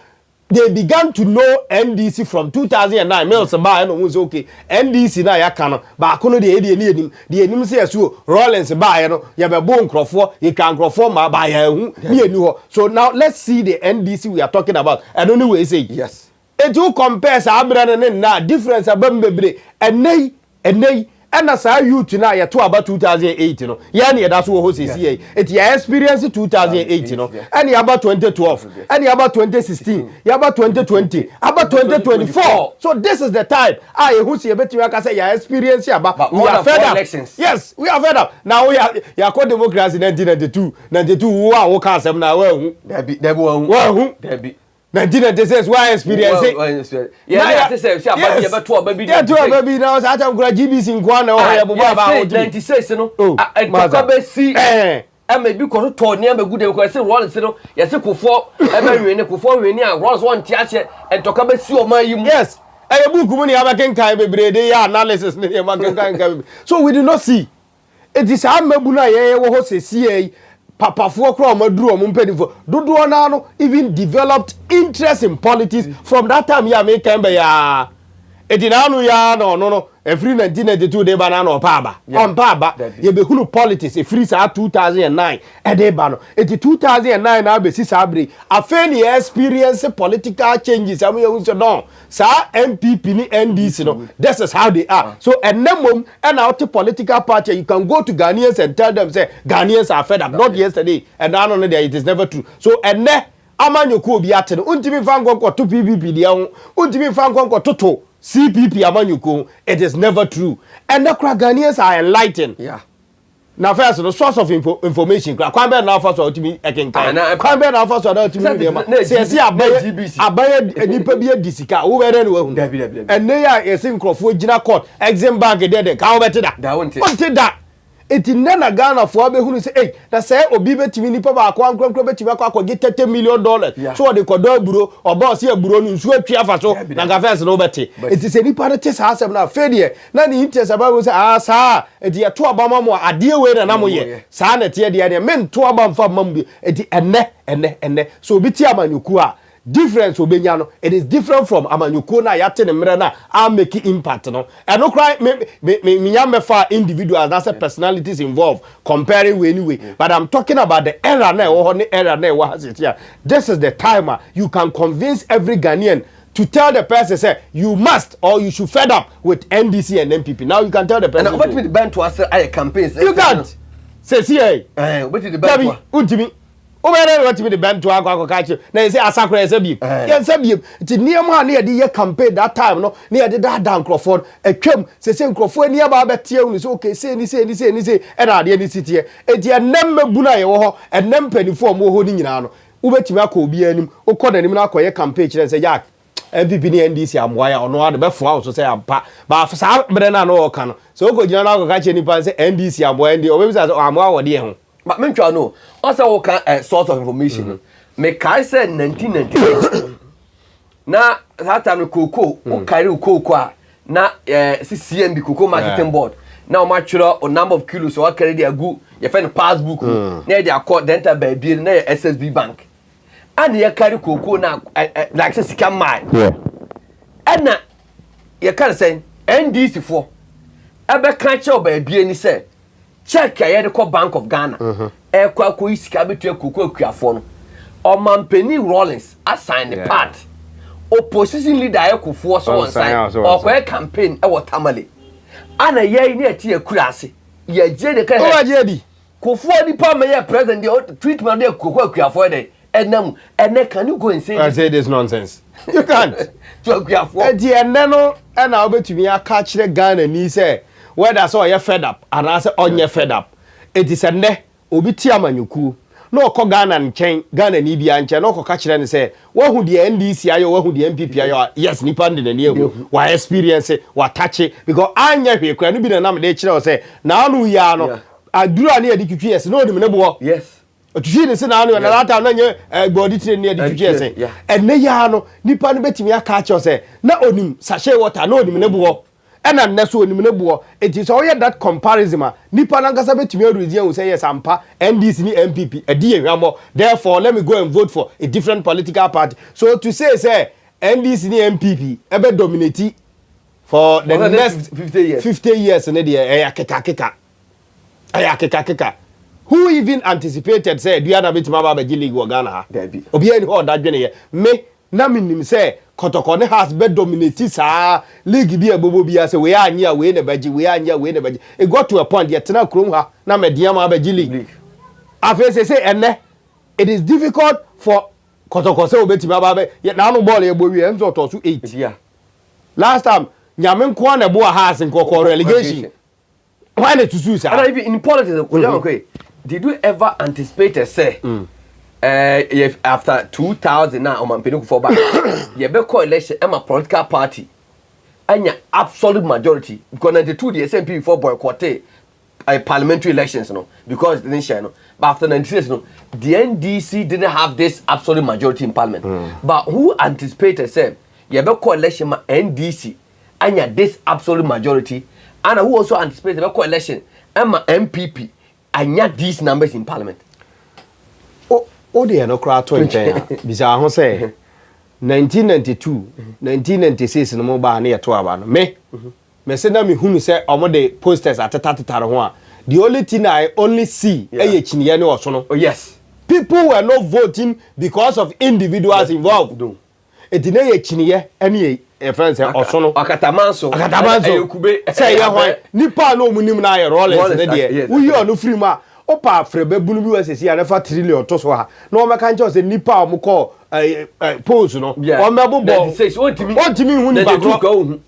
they began to know NDC from 2009 Mills ba no was okay NDC na ya kan ba ko no de enim say so Rollins ba no ya be bo nkrofo ye kan nkrofo ma ba ya hu me eni ho so now let's see the NDC we are talking about and only way say yes it you compare sa abra na difference abam bebre enei ena sa youth na ya to about 2008 no ya na da so ho sesi it ya experience 2008 no and ya about 2012 and ya about 2016 ya about 2020 about 2024 so this is the time I who see betimi aka say ya experience about we are fed up yes we are fed up now we are ya call democracy 1992 wo a wo ka asem na wa hu wa hu 1996 why experience yeah say about beto baby yeah to baby now say atam kura GBC nkwa na o ya bo ba 96 no and to be see maybe ko to ne am good ko say Rollins no ya say kofo kofo weni a Rollins won ti ase and to be see o man yim yes book mu ni abakenkan bebre dey analysis ni abakenkan so we do not see it is amabu na ye wo ho sesi papafo kro amaduru o mpedifo dodo na no even developed interest in politics from that time ya make embe ya edinanu ya no every 1992 dey bana no paaba on paaba ye be hunu politics e free sa 2009 e dey bana 2009 na be si sabre afeni experience political changes am you so no sa NPP ni NDC no this is how they are so enemom and out political party you can go to Ghanaians and tell them say Ghanaians are fed up not yesterday and now no there it is never true so enne amanyoko obi atene untimi fanko to PPP dia untimi fanko to CPP amanyuko it is never true and the Ghanaians are enlightened now first the source of information kwambe na first of timi ekenkan kwambe na first of timi dem say abaye nipa bi adisika wo bere no hu and ya esin krofo gina court exim bank de ka wo bete da wonte da eti na Ghana fo abehunu say na say obi betimi nipa ba akwa nkronkro betimi akwa get $30 million so de kodo aburo oba se aburo no nsu atwa fa so na gafes no bete eti se nipa no tese asem na fedie na ni interest aba say sa eti eto abama mo ade we na mo ye sa na tie de men to abam fa mam bi eti enne so obi ti amanyuku a difference obenya no it is different from amanyuko na yate ne mre na a make impact no and no cry me yam for individuals that's personalities involved comparing we anyway but I'm talking about the era na wo ne era na wo has it here this is the time you can convince every Ghanaian to tell the person say you must or you should fed up with NDC and NPP now you can tell the person and what with the band to us campaigns you can't say see what with the band untimi o mere what me the band to akwa kachi na say asakra ese bi ye se bi ti niam na ye de campaign that time no na ye de that microphone atwam se microphone ni aba betie unu so okay say ni e na de ni sitie e di enem mabu na ye wo ho enem panifo mo ho ni nyina no wo betimi akọ obi anim wo kọ nanim na akọ ye campaign kire say ya NPP ni NDC amwaya ono ade be fo so say ampa ba sa bre na no ka no so go gina na go ka che nipa say NDC amwaya ndi obi say amwaya wo de ho but me twa no also wo kan source of information me kai say 1998 na that time koko o carry koko a na CMB koko marketing board na o ma twere o number of kilos o carry dey agu ye find passbook na dey akọ dental ba bi na SSB bank and ye carry koko na like say sika mai and na ye can say NDC for ebe kan che o ba bi ni say check ye dey call Bank of Ghana e kwa ko isika betua koko akuafo no o mampeni Rollins assign the part opposition leader Ekufo so on side or campaign e watamale ana ye ni ati akura ase ye je de kan o je di Kufo di pa me ye president the treatment de koko akuafo de enam ene can you go and say I say this nonsense you can't to akuafo e di ene no e na obetumi aka kire Ghana ni say whether so ye fed up and I say onye fed up it is ene obi ti amanyuku no ko Ghana nchen Ghana ni bia nchen no ko ka kire ne say wo hu de NDC ayo wo hu de NPP ayo yes nipa de na ehu wa experience wa touch because anya hwe kwa no bi na nam de kire o say na anu ya no adura na edi twitwi yes no de me bo yes otwitwi ne say na anu na lata na nye body tire ne edi twitwi yes enne ya no nipa no betimi aka kire o say na onim sachet water na onim ne bo ena nneso onim ne bo eti so ye that comparison nipa na ngasa betimi arudi say yes ampa NDC ni NPP edi ehwamo therefore let me go and vote for a different political party so to say NDC ni NPP ebe dominate for the next 50 years ne dey keka who even anticipated say do you betimi aba be league wo Ghana ha obi ani ho da dwene ye me na minim say kotokone has be dominate sa league bi abobo bi say we anya we na baji we anya we na baji it got to a point yet na krom ha na mediam abaji league afese say enne it is difficult for kotokose obetimi aba be na no ball e bo wi enzo to 8 yeah last time nyame nko na bo ha sin kokoro relegation why not to sue and even in politics did you ever anticipate say if after 2000 now on Peniku for back, you be call election a political party and your absolute majority because 92 the SNP for boycott parliamentary elections no because they didn't share no but after 96 no the NDC didn't have this absolute majority in parliament but who anticipated say you be call election ma NDC and your this absolute majority and who also anticipated be call election and MPP and your these numbers in parliament. O de no kra to nchen bisa ho say 1992 1996 no mo ba na yeto aba no me say na me hunu say omo de posters atatatare ho a the only thing I only see eye chiniye ne oso no oh yes people were not voting because of individuals involved it na ye chiniye ene e friends oso no akatamanso say ye ho nipa no munim na ye Rollins ne de uyi onu free ma opa frebe bunu bi wasesi ya nefa trillion to so ha na o meka nche se nipa o mko pose no o mebobo o timi hu ni bagro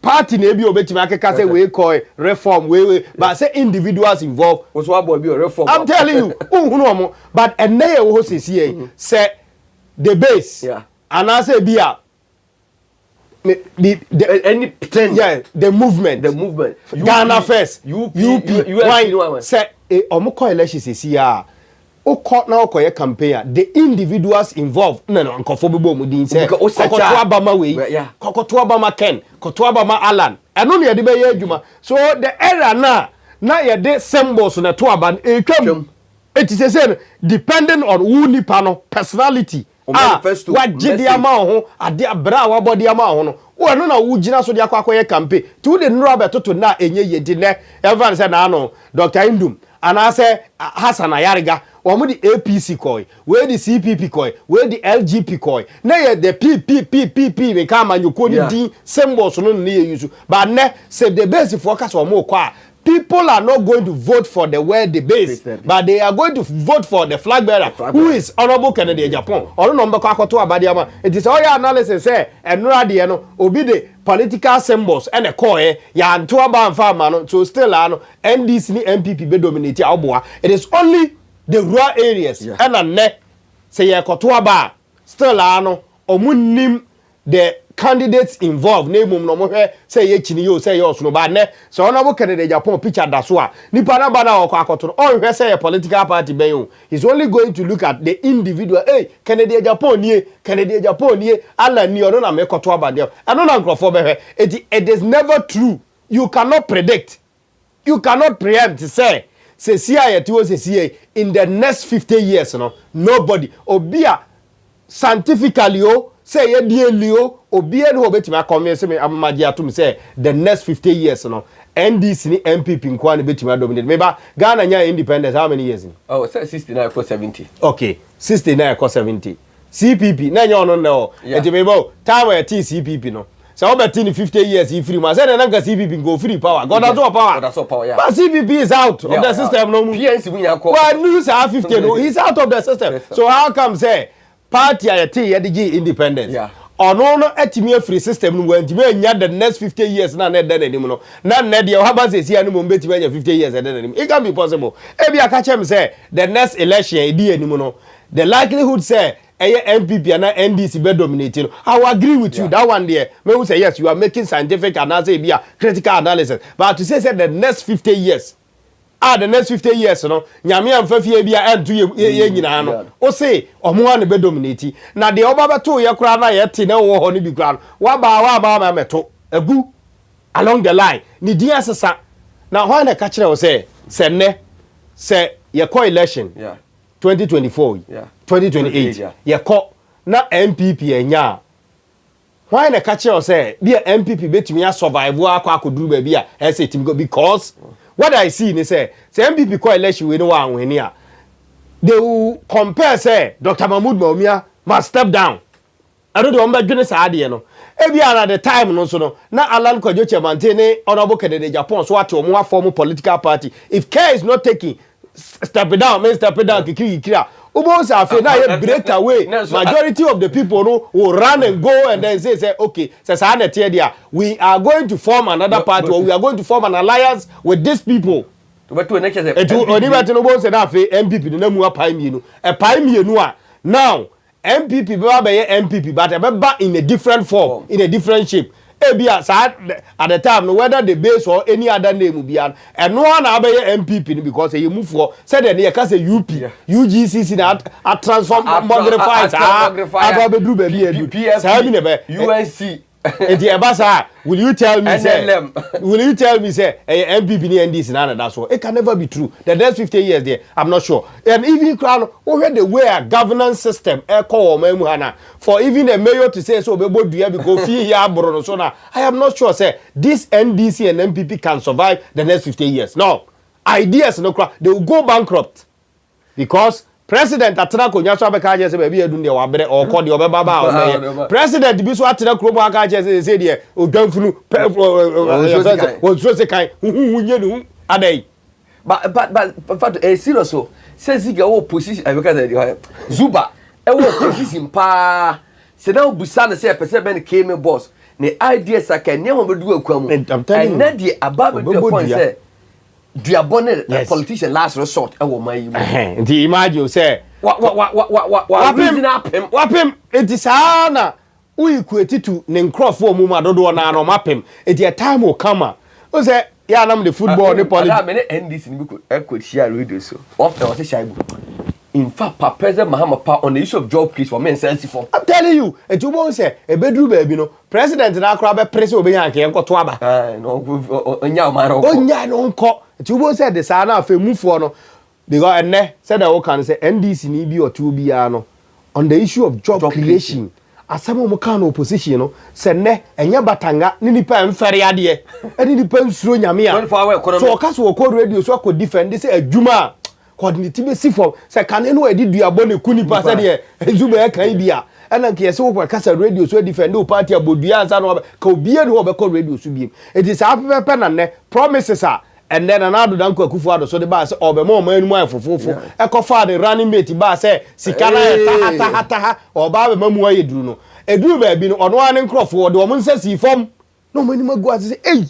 party na ebi obetimi akeka say we call reform we but say individuals involved so abo bi reform I'm telling you hu no mo but enne ye wo sesi e say the base and I say bia any pretend the movement Ghana first UP say omukọ election sesi ya okọ na okoye campaign the individuals involved na nkofo bebo mu din say kokoto abama we kokoto abama Ken kokoto abama Alan eno na ye de be ye adwuma so the era na ye de symbols na to aban etwam it is say depending on who nipa no personality wa gidi ama ho ade abra wa body ama ho no wo no na wo gina so de akwakoye campaign to the nro abetoto na enye ye di ne ever say na no Dr. Indum and I say Hassan Ayariga or the APC koi where the CPP koi where the LGP koi na the PPPP we come and you couldn't di symbols no near you but ne say the base focus or more kwa people are not going to vote for the word the base but they are going to vote for the flag bearer who is Honorable Kennedy Japan or no number kwakoto abadiama it is all your analysis say and no no obi the political symbols and a core ya nto aba mfa no so still ano NDC ni NPP be dominate aboa it is only the rural areas and ne say ya koto aba still ano omunnim the candidates involved name no mo hwe say ye chini yo say yo so no ba ne so honorable candidate Japan picture da so a nipa na ba na akoto o hwe say a political party ben yo he's only going to look at the individual hey candidate Japan nie ala ni ono na me koto aba de eno na nkrofo be hwe it is never true. You cannot predict, you cannot preempt say in the next 50 years nobody obia scientifically say ye Leo obia no betima come say me amagia to me say the next 50 years NDC ni NPP nkwa na betima dominate meba Ghana nya independence how many years oh say 69 for 70 okay 69 for 70 CPP na nya ono no etimebo time CPP no so about 50 years he free man say na nka CPP go free power god that's all power yeah. But CPP is out of the system no PNC munya ko well news are 50 no he's out of the system so how come say party ayete ye dey independence yeah ono no etimi free system no wantimi anya the next 50 years na den anim no na de how about say anu mo betimi anya 50 years den anim it can be possible e bia ka chem say the next election e di anim no the likelihood say NPP and NDC be dominating. I will agree with you that one there. Me will say yes, you are making scientific analysis, be a critical analysis. But to say the next 50 years, the next 50 years, nyame amfafie bia entu ye nyina no. O say omo an be dominating. Na de obaba to ye kura na ye te na wo ho ni bi kura. Wa ba ma meto. Agu along the line. Ni di asesa. Na ho na ka kire wo say se ye co election. Yeah. 2024 yeah 2028 ye ko na NPP enya why na catch you say be NPP betumi a survive akoduru ba bia say team go because what I see ni say NPP ko election we no wa anwene a they will compare say Dr. Mahmoud Bawumia must step down I don't know dwene sa ade no e bia at the time no so no na Alan Kwadwo Chemante ne honorable candidate Japan so ate omo form political party if care is not taking step it down kikira almost afi na ye break away majority of the people no will run and go and then say okay say we are going to form another party or we are going to form an alliance with these people but to next say onibati no bo say na afi MPP no mu apai mienu a now MPP be ye MPP but be in a different form in a different shape ebia at the time no whether the base or any other name be and no one abeye MPP because you move for said they can say UP UGCC that transform magnified ababedu be edu say me be UNC enti ebasa will you tell me say MPP ni NDC na that's all it can never be true the next 50 years there I'm not sure and even crown over the way a governance system call for even a mayor to say so bebo dua because fee here abro so na I am not sure say this NDC and MPP can survive the next 50 years no ideas no they will go bankrupt because president atena konya so abeka je se ba bi edun de wa bere o ko de obeba ba o meye president bi so atena krobo aka je se de odwanfunu o so se kan hunye nu adai but serious so say ziga wo position abeka de Zuba e wo position pa se na obusa na se pese ben came boss ne ideas aka ne ho bedu akwamu and na de ababa de point say diabone politician last resort e wo man yi nti imagine say wapem enti sana uyiku etitu ne nkrofo mu madodo na no mapem enti a time will come o say ya nam the football ne politics me NDC ni bi ko share radio so of the what share in fact President Mahama pa on the issue of job creation for men sense for I'm telling you enti wo say e beduru ba bi no president na akra be press obe yan ke enkoto aba no onya mara onya no nko enti wo say the sana afemufo no because enne said that we can say NDC ni bi or two bi no on the issue of job creation asamo mo kan opposition no se ne enye batanga ni nipa emfere ade eni nipa nsuro nyame a so okaso wo call radio so ko defend say adwuma coordinate be si for say kan no edi duabo ne kunipa say de ezuma e kan bia ena nke se wo kasa radio so defend o party abodua ansa no ka obie no be call radio so biem it is apepe na ne promises are and then another danko akufuado so the ba say obemo manu mu afofofo ekofa the running mate ba say sikana hata oba be mamu ayeduru no eduru ba bi no ono ane nkrofo de omo nsa si fom no mani magu ase say ei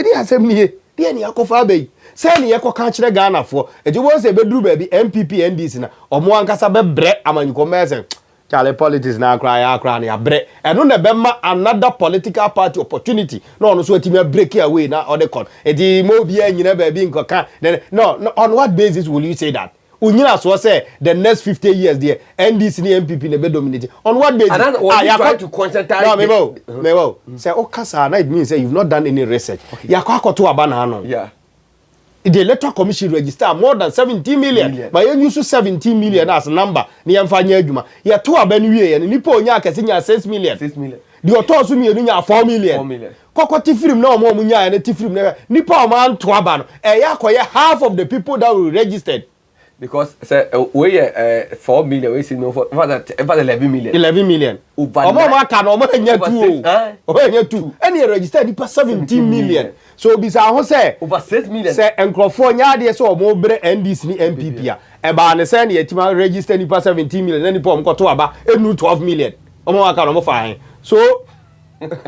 dey asem nie dey ni akofa be say ni yekoka kire Ghana fo eje wo say beduru ba bi NPP NDC na omo ankasa be bre amanyuko mese Charlie politics na akra na abre eno na bema another political party opportunity no no so atimi break away na other con edi mo bia nyina ba bi nkoka no on what basis will you say that unyina so say the next 50 years there NDC and NPP na be dominate on what basis you try to concentrate no mebo say okasa na it means say you've not done any research yakwa akoto aba na no yeah. The electoral commission register more than 17 million. But you use 17 million as a number. Ni amfanya adwuma. Ya to abenwie ya nipa onya akese nya 6 million. 6 million. The otosu mi nya 4 million. 4 million. Kokoti film na omo nya ya na ti film na nipa o man to aba no. Ya koye half of the people that were registered. Because say we 4 million we see no for that 11 million. 11 million. Omo ma ka no omo nya 2 o. Omo nya 2. Any registered nipa 17 million. So bisa ho say over 6 million. Say enkrofo nya de say omo bre NDC ni NPP a. E ba ne say na yetima register nipa 17 million na nipa omko to aba enu 12 million. Omo ma ka no mo fa hen. So e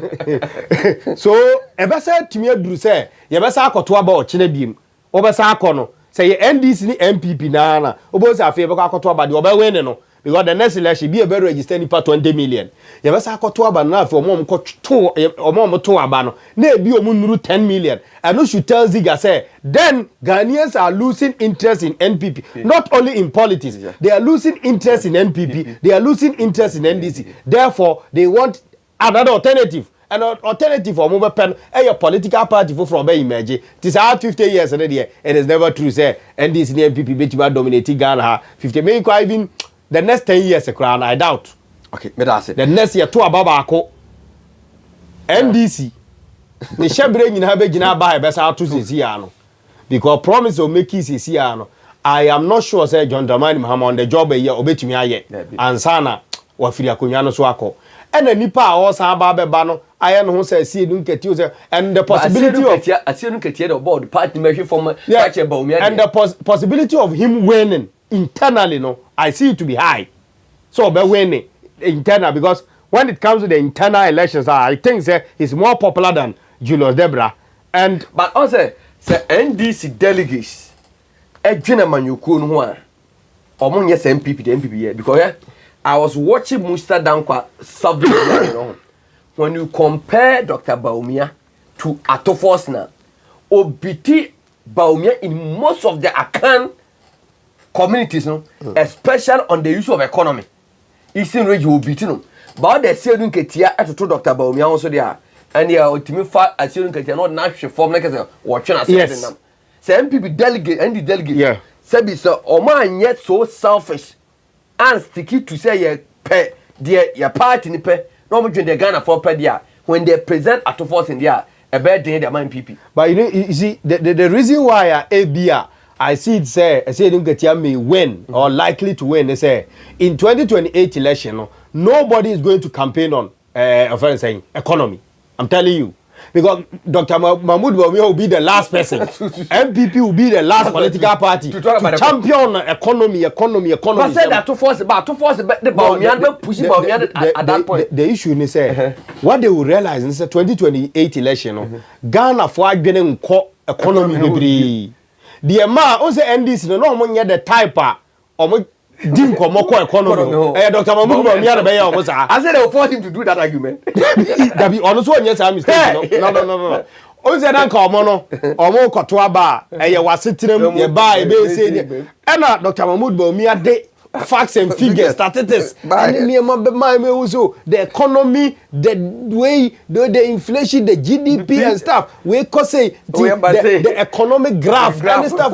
be say timi aduru say ye be say akoto aba o kine biem. O be say akono say NDC ni NPP na obo say afi be akoto aba de o be win no. Because the next election be a better register nipa 20 million. You better akoto aba na afi omo to aba no. Na bi omo nuru 10 million. And no should tell Ziga say then Ghanaians are losing interest in NPP. Yeah. Not only in politics. Yeah. They are losing interest in NPP. They are losing interest in NDC. Therefore, they want another alternative. An alternative for mobile pen a political party for from emerge. It is out 50 years already. It is never true say NDC and NPP bet dominating Ghana 50 may even the next 10 years a crown, I doubt. Okay, me that's it. The next year to ababako NDC. The shebre in Habegina by best out to Siano. Because promise of make easy Siano. I am not sure say John Dramani Mahama on the job a year obey me aye. And Sana or Filia Kunyano Swako. And the Nipa also Ababe Bano. I am who says see don't get you and the possibility of I see get here about the party measure from and the possibility of him winning internally no I see it to be high. So be winning internal because when it comes to the internal elections I think say he's more popular than Julius Debra and but also say NDC delegates ejina manyuku no ho a omo nye say NPP the NPP here because I was watching Musta Dankwa subject you know when you compare Dr. Baumia to Atofosna, Obiti Baumia in most of the Akan communities, no, especially on the issue of economy. Eastern region will beat no. But the same Ketia at to Dr. Baumia also there. And they are ultimately far as you Ketia not national form like a watching us. Yes. Some people delegate and the delegate. Yeah. Sabi so Oman yet so selfish and sticky to say ye pay dear your party ni pay. No more the Ghana for pedia when they present at force in there a bad day the man PP. But you see the reason why I see it say I say don't get may win or likely to win. They say in 2028 election nobody is going to campaign on saying economy. I'm telling you. Because Dr. Mahmoud will be the last person. NPP will be the last political party to champion economy. But said that to force the Baumian pushing Baumian at that point. The issue is what they will realize in the 2028 election, Ghana for getting economy. The amount also NDC no money the type or Dim Komoko economy. Dr. Mahmoud I said they will force him to do that argument. That be honest one, yes, I'm mistaken. No. O say dan ka omo no omo koto aba ye wasetiram ye ba e be say ni na Dr. Mahmoud Baumia de facts and figures statistics and me the economy the way the inflation the GDP and stuff we cause say the economic graph and stuff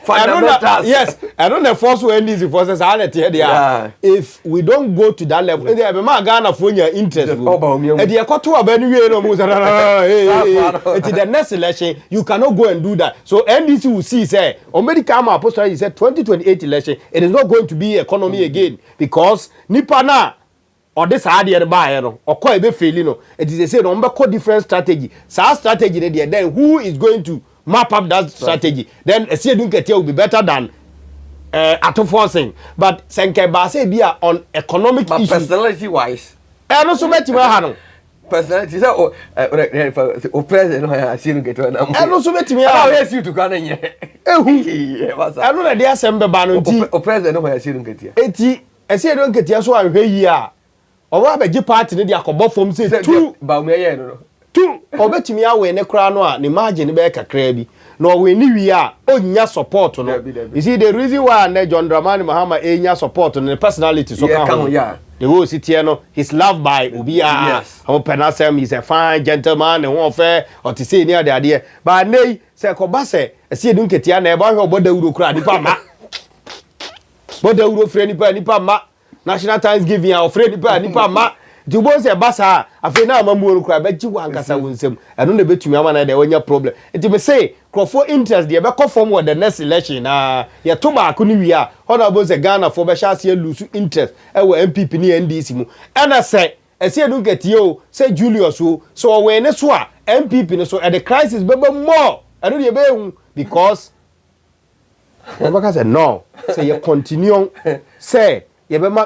I don't know force when these forces are there if we don't go to that level they be ma Ghana for your interest and the koto aba ni we no the next election you cannot go and do that so NDC will see say American apostle he said 2028 election it is not going to be economy again because nipa na or this idea buy no or call be failing no it is say no be different strategy so strategy then who is going to map up that strategy then a say will be better than forcing but senke ba say be on economic issues personality wise no so much ha no personality so o president no ha see no get na no so much how yes you to Ghana nye I know that they are some be ba no o president no ha see no get eti ese don ketia so ahwe yi a owa be gi party ne dia akobọ fom say two ba mu ye no two obetimi awe ne kra no a ne margin be kakra bi na owe ni wi a onya support no you see the reason why na John Dramani Mahama enya support no the personality so can the whole city no he's loved by obia how penasem he's a fine gentleman and one fair or to say near the idea but nay say ko ba say ese dun ketia na e ba hwe oboda wuro kra nipa ma boda wuro frɛ nipa ma national thanksgiving a ofrɛ nipa ma Jubo se basa afi na amamu no kra be gi wankasa wonsem eno na betumi ama na de wonya problem enti me say crofo interest de be conform with the next election na ye to ba ko ni wi a honorable se Ghana for be sha se lose interest e wo NPP ni NDC mu ena se ese edu ketie o se Julius o so we ne so a NPP no so the crisis be more eno de be hu because Obaka said no say you continue say ye be ma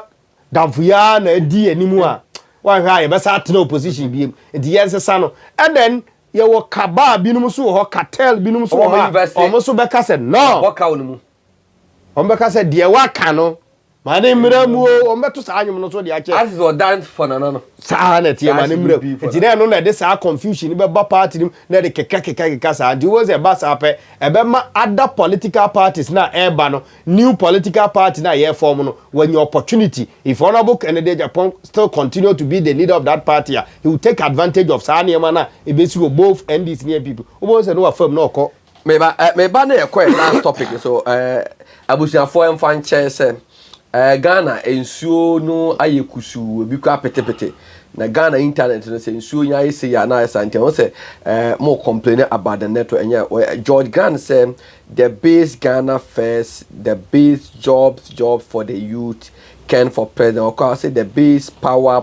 damfuya na di animu a one high besa atena opposition bi enti yensesa no and then ye wo kaba binum so ho cartel binum so ho omo so beka said no boka wonu omo beka said de waka no mane mramu o meto sa anyum no so de ache as is dance for nana sa na tie mane mramu enti na no na de sa confusion be ba party nim na de keka sa di wo ze ba sa pe e be ma other political parties na e ba no new political party na ye form no when your opportunity if honorable candidate Japan still continue to be the leader of that party he will take advantage of sa na na e be si both NDC near people obo se no wa fam na okọ me ba na ekọ last topic so abusiafo emfa nche se Ghana ensuo no ayekusu obi kwa petepete na Ghana internet no say ensuo nya ise ya na asante won say more complaining about the network and George Grant said the base Ghana first the base jobs for the youth Ken for president or say the base power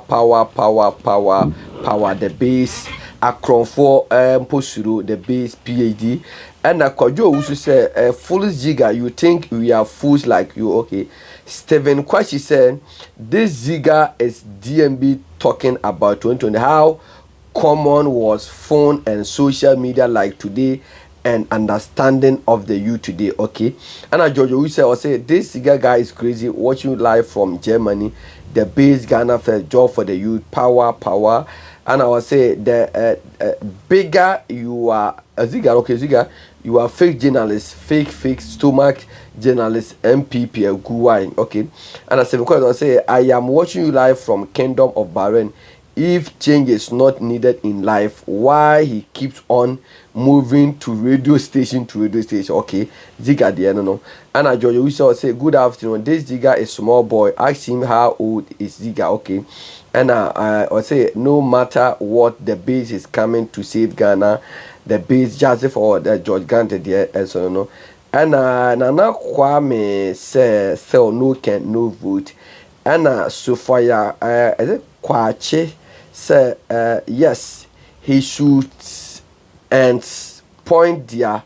the base Akronfo Posuru the base PhD and Kojo who say foolish Ziga you think we are fools like you okay Stephen Kwashi said this Ziga is DMB talking about 2020 how common was phone and social media like today and understanding of the youth today okay and George we say this Ziga guy is crazy watching live from Germany the base Ghana first job for the youth power and I will say the bigger you are Ziga you are fake journalist fake stomach journalist NPP Guwine okay and I say because I say I am watching you live from Kingdom of Bahrain if change is not needed in life why he keeps on moving to radio station okay Ziga the no and I George we say good afternoon this Ziga is small boy ask him how old is Ziga okay and I say no matter what the base is coming to save Ghana the base just for the George Grant there and so no and Nana Kwame say no can no vote and Sophia Kwache say yes he should and point their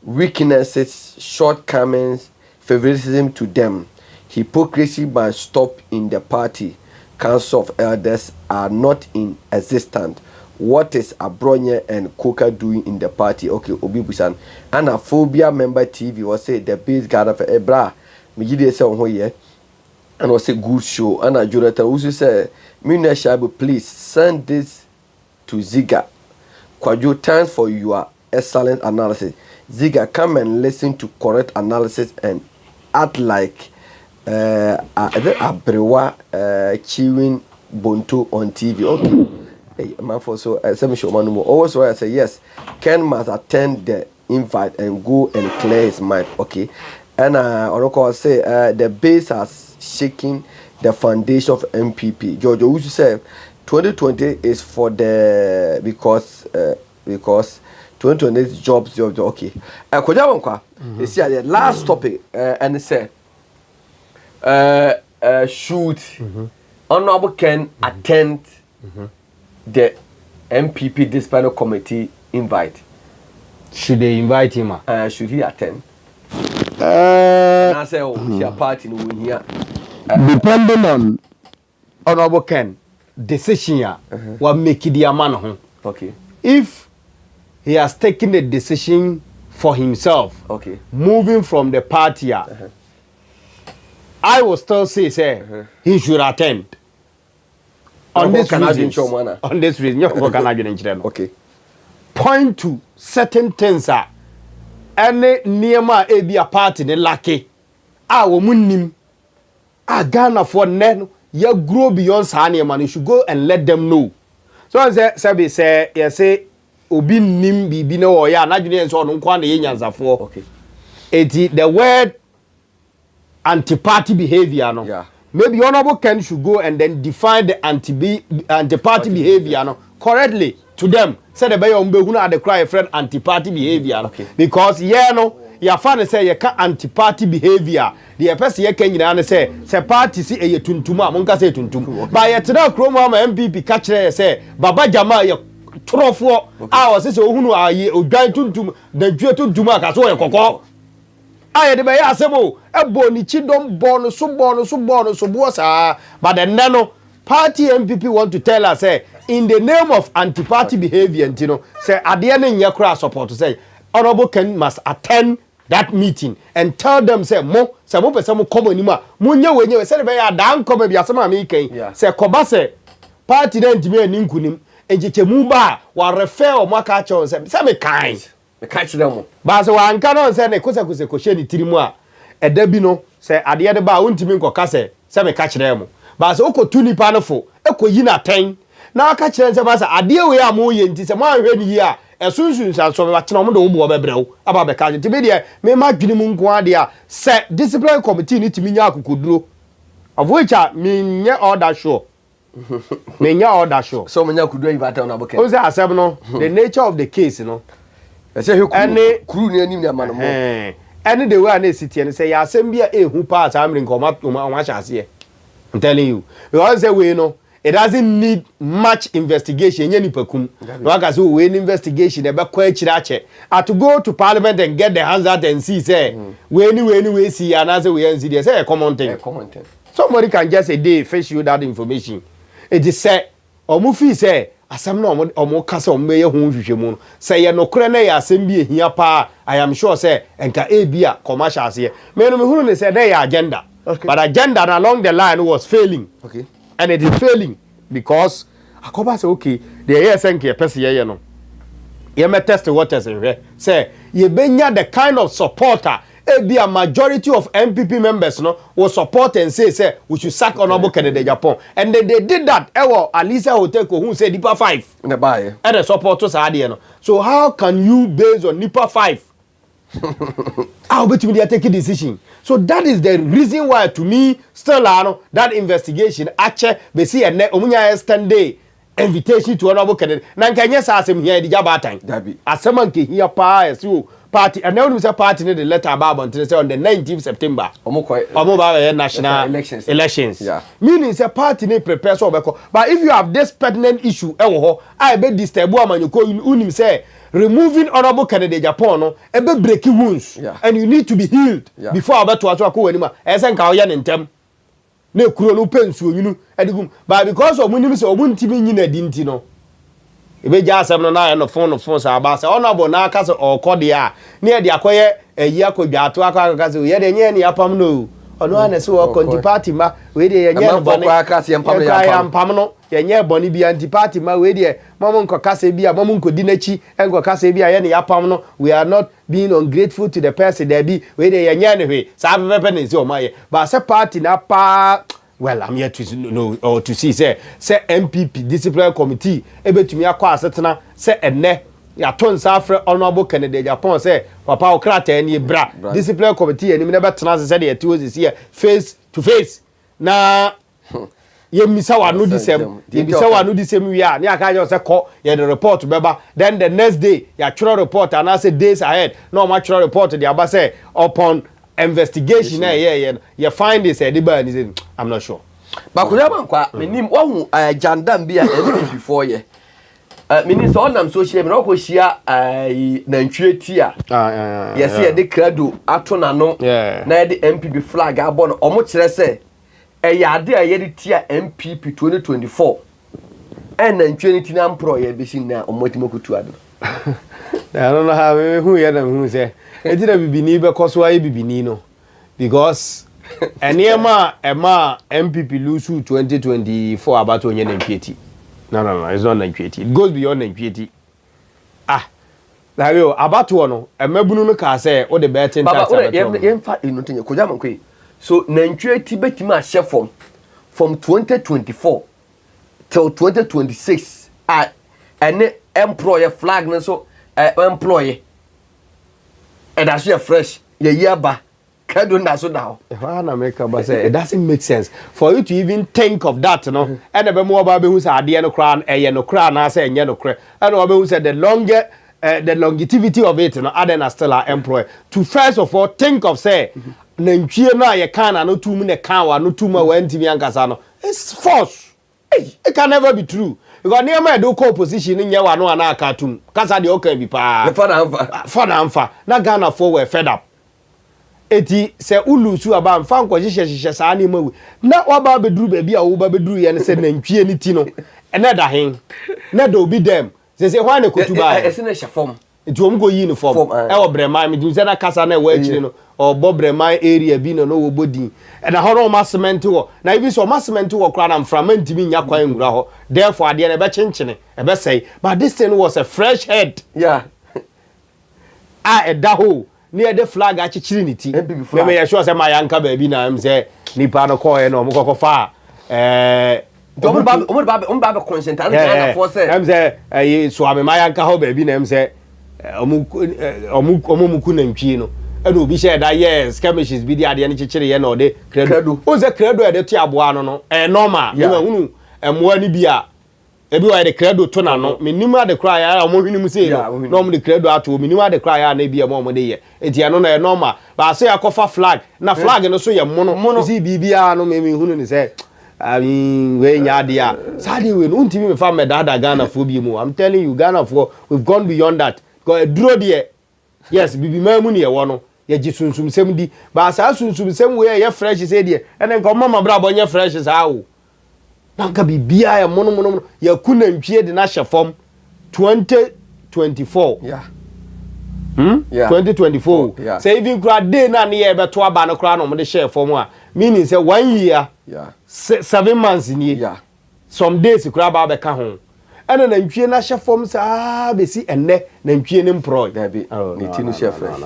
weaknesses shortcomings favoritism to them hypocrisy must stop in the party council of elders are not in existence what is Abronye and Coca doing in the party okay obi busan and a phobia member TV was say the base Ghana for ebra me gide say on here and was a good show and a Jonathan who say Mina Shabu please send this to Ziga Kwajo thanks for your excellent analysis Ziga come and listen to correct analysis and act like Abrewa chewing Bonto on TV okay hey, man for so also I say yes Ken must attend the invite and go and clear his mind okay and Oroko say the base has shaking the foundation of NPP George Owusu say 2020 is for the because 2020 is jobs okay Koja Wankwa you see the last topic and say should Honorable Ken attend the NPP disciplinary committee invite should they invite him should he attend I say oh party no win here depending on Honorable Ken decision what make it the man okay if he has taken the decision for himself okay moving from the party I will still say he should attend. On this reason, okay. Point to certain things are any nearma a be a part in the lucky. Our munim. Ghana for nen ya grow beyond Sanya man. You should go and let them know. So I say, you say, Obi nim bibi no or ya, Nigerians or no one for. Okay. The word anti-party behavior, no. Yeah. Maybe Honorable Ken should go and then define the anti-party behavior, no, correctly to them. Say the bayo umbe at the cry friend anti-party behavior, no. Okay. Because no. Your father say you can't anti-party behavior. The person you can say party see a tuntuma, monka say tuntum. But yet now Chroma MPP catch say Baba Jama ye trofo hours say ohunu aye ogan tuntum the due tuntuma ka so ye kokko. Aye de be ya asemo ebo ni chidom born so bosa. But the nano party MPP want to tell us say in the name of anti-party behavior, you know, say at the end in your cross support to say Honorable Ken must attend that meeting and tell them say mo say mo pese mo come anima munye wenye say be ya dan come be asema me kan say koba say party den ntimi ani nkunim enjeche mu ba wa refer o maka cha say me kan me catch them ba say wa nka no say ne kosa ko she ni tirimu a eda bi no say ade de ba wontimi nkoka say me catch them ba say okotu nipa no fo ekoyi na ten na aka kire say ba say ade we a mo ye nti say mo ahwe ni yi a esunsun so ba tena mo de wo bo bebrɛw aba be ka nti be de me ma dwene mu nko ade a se discipline committee ni timi nya akokoduro of which me nya order sure so me nya akokoduro yi bata na boke o say asem no the nature of the case no say he kuru ni anim na ma no mo any the way na sitie ni say ya asem bia ehu pa asamre nko ma chase I'm telling you because say we no it doesn't need much investigation. Any pekum. No, I can say we investigation. They be quite chirache. To go to parliament and get the hands out and see say we anyway see and answer we see. They say a common thing. Somebody can just a day fetch you that information. It is say omufi say asam no omo kasa omeye ho hwehwemu. Say ye no kure na ya asem bi ehia pa. I am sure say enka e bia commercial say. Me no me hunu ne say there agenda. Okay. But agenda along the line was failing. Okay. And it is failing because Akoba say okay the ASNK person here no you may test the waters in here say you benya the kind of supporter be a majority of NPP members no will support and say we should sack Honorable Kennedy Japan and they did that Alisa Hoteko who say Nipa 5 in the buy and the supporters are there no so how can you based on Nipa 5 I'll bet you they are taking decision. So that is the reason why to me still that investigation actually be see and omunya extend day invitation to Honorable Kennedy. Na nkanya sa asem here di jaba time. Asema nke here pa so party and now we say party need the letter about until say on the 19th September. Omo ba national elections. Yeah. Meaning say party need prepare so obeko. But if you have this pertinent issue e wo ho, I be disturb amanyoko unim say removing Honorable Kennedy Japan no ebe breaking wounds and you need to be healed before abeto aso akọ wanima ese nka oya ne ntem na ekuro no pensu onyinu adigum but because omunim se omuntimi nyina dinti no ebe ja asem no na no phone sa aba se honorable na aka se okode a na e de akoye eyi akodwa ato aka se ye de nye ne apam no ono ana se wo konti party ma we de ye nye no bone aka se empam no yenye boni bi anti party ma we de mama nko kase bi a mama nko di nachi enko kase bi a ye ne yapam no we are not being ungrateful to the person there be we de yenye ne hwe sa pepe ne si o ma ye but say party na pa well I'm here to know or to see say NPP disciplinary committee ebetumi akwa asetena say enne ya ton safre Honorable Kennedy Japan say papa okrata eni bra disciplinary committee eni me betena say de eti ozi here face to face na ye misa wa no disem we are na aka just say call ye the report beba then the next day ya churo report and I say days ahead no ma churo report the aba say upon investigation you find this ediba and say I'm not sure but kuya mankwa menim wahu jandam bia e before ye menim so onam social media ko hia nantwie ti a yes ye de krado ato na no na ye de MPP flag abon omo kire say yade a yedi tia NPP 2024 nantwie ni tina mpro ye be sin na omotimo kutu ado I don't know how who ya them who say ejira bibini be koso aye bibini no because Eniema ema MPP lose 2024 about onye NPP. No, it's not NPP. It goes beyond NPP. That yo about one emebunu no ka say o the betting tax. Baba, yem fa enotin koja man kwe. So NPP betima share from 2024 till 2026 any employer flag na so employee and that's your fresh year ba credo na so now it doesn't make sense for you to even think of that, no. And ebe mo ba be hu say ade no kra no kra na say enye no kra and oba be hu say the longevity of it, no, other than still our employer to first of all think of say nantwie no ye kan na no tum ne kan wa no tum wa ntimi ankasa no, it's false. It can never be true because near my do co-opposition in your no na cartoon kasa de okay bi pa for na amfa na Ghana for we fed up eti se ulusu aba mfa nko hihye saa ne mawu na oba beduru ba bi a wo ba beduru ye ne se nantwie ni ti no ene da hen na do bi dem se hwa ne kotuba ese na hye form eti om go uniform e wo brema mi dun se na kasa na we akire no o bo brema area bi no wo bodi e na horo ma cement wo na even so ma cement wo kra na mframent mi nya kwan ngura ho therefore ade na be chenchene e be say but this thing was a fresh head e da ho near the flag a chichirinity me ya sure say my yanka baby na am say nipa no call e no mo kokofa omo ba consent and na for say am say so am my yanka ho baby na am say omo muku na ntwi no and obi share that yes chemistries bi di ade ne chichiri ye na ode credo o say credo e de to aboa no normal you hunu emoa ni bia ebi wa de credo to na no minima de cry ya mo hwini mu say no mo de credo ato minima de cry ya na bia mo de ye enti ano na normal ba say akofa flag na flag no so ye mono si bibia no me hunu ni say I mean we nya de a sadi we no ntimi me fa me dada Ghana for bi mu I'm telling you Ghana for we've gone beyond that go e duro de yes bibi mamu ne ye wo no ye ji sunsum sem di ba sa sunsum sem we ye fresh say de ene nko mama bra bo nye fresh sa wo nanka bibia ya mono ya kuna ntwie de na hye 2024 2024 say even kra day na ne ye beto aba no kra no mo de share form a meaning say 1 year 7 months ni some days kra ba be ka ho ene na ntwie na hye form sa be si enne na ntwie ne employ ni tinu share fresh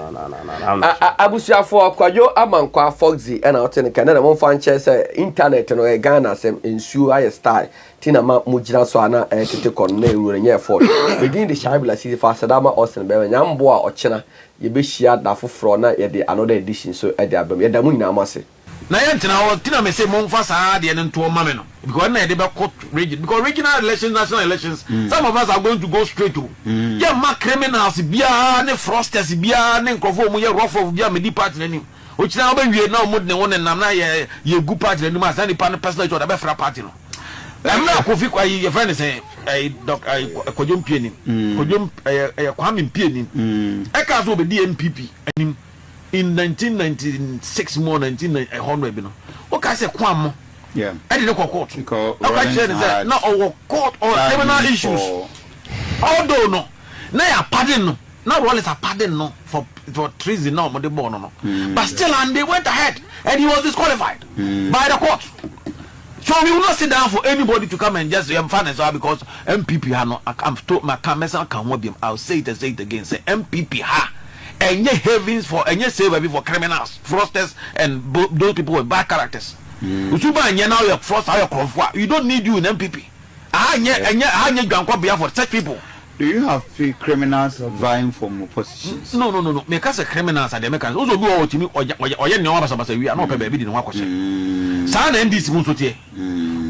abusuafo akwajo amankwa foxy ena otene kana na monfa nche say internet no e Ghana sem ensuo aye style tina ma mujira so ana tete kon na ewure nya effort begin the shabla si fa sadama osen be nyambo a ochena ye be hia da foforo na ye de another edition so e de abam ye da mu nyina amase na yentina o tina me say monfa sa de ne nto ma me no because na ye de be court region because regional elections national elections some of us are going to go straight to yeah ma criminals bia ne fraudsters bia ne nkofo mu ye rough of bia me di party nanim o china ba wie na mo de won nam na ye gu party nanim asa ni pa personal to da be fra party no I'm not coffee kwa your friend say doc kojom pieni kojom kwame pieni e ka so be NPP anim in 1996 more 1900 bi no o ka say kwam e dey go court because o ka say na o court or criminal issues although no na ya pardon no na roll is a pardon no for treason no mo dey born no but still and they went ahead and he was disqualified by the court. So we will not sit down for anybody to come and just finance because MPP I'm told my I'll say it and say it again. Say MPP and ye havens for and ye save for criminals, fraudsters, and those people with bad characters. You now your fraud, you don't need you in MPP. For such people. Do you have criminals vying for more positions? No. Because criminals are the Americans. Also, do all to me or we are not a baby in one question. San NDC won't say.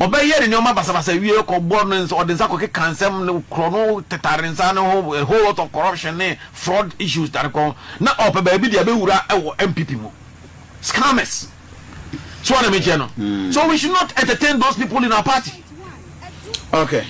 Obey here in your mabasa say we are born or the Zako cancer, chrono, tetarinzano, a whole lot of corruption, fraud issues that are going. Not up a baby, the MPP. Scammers. So we should not entertain those people in our party. Okay.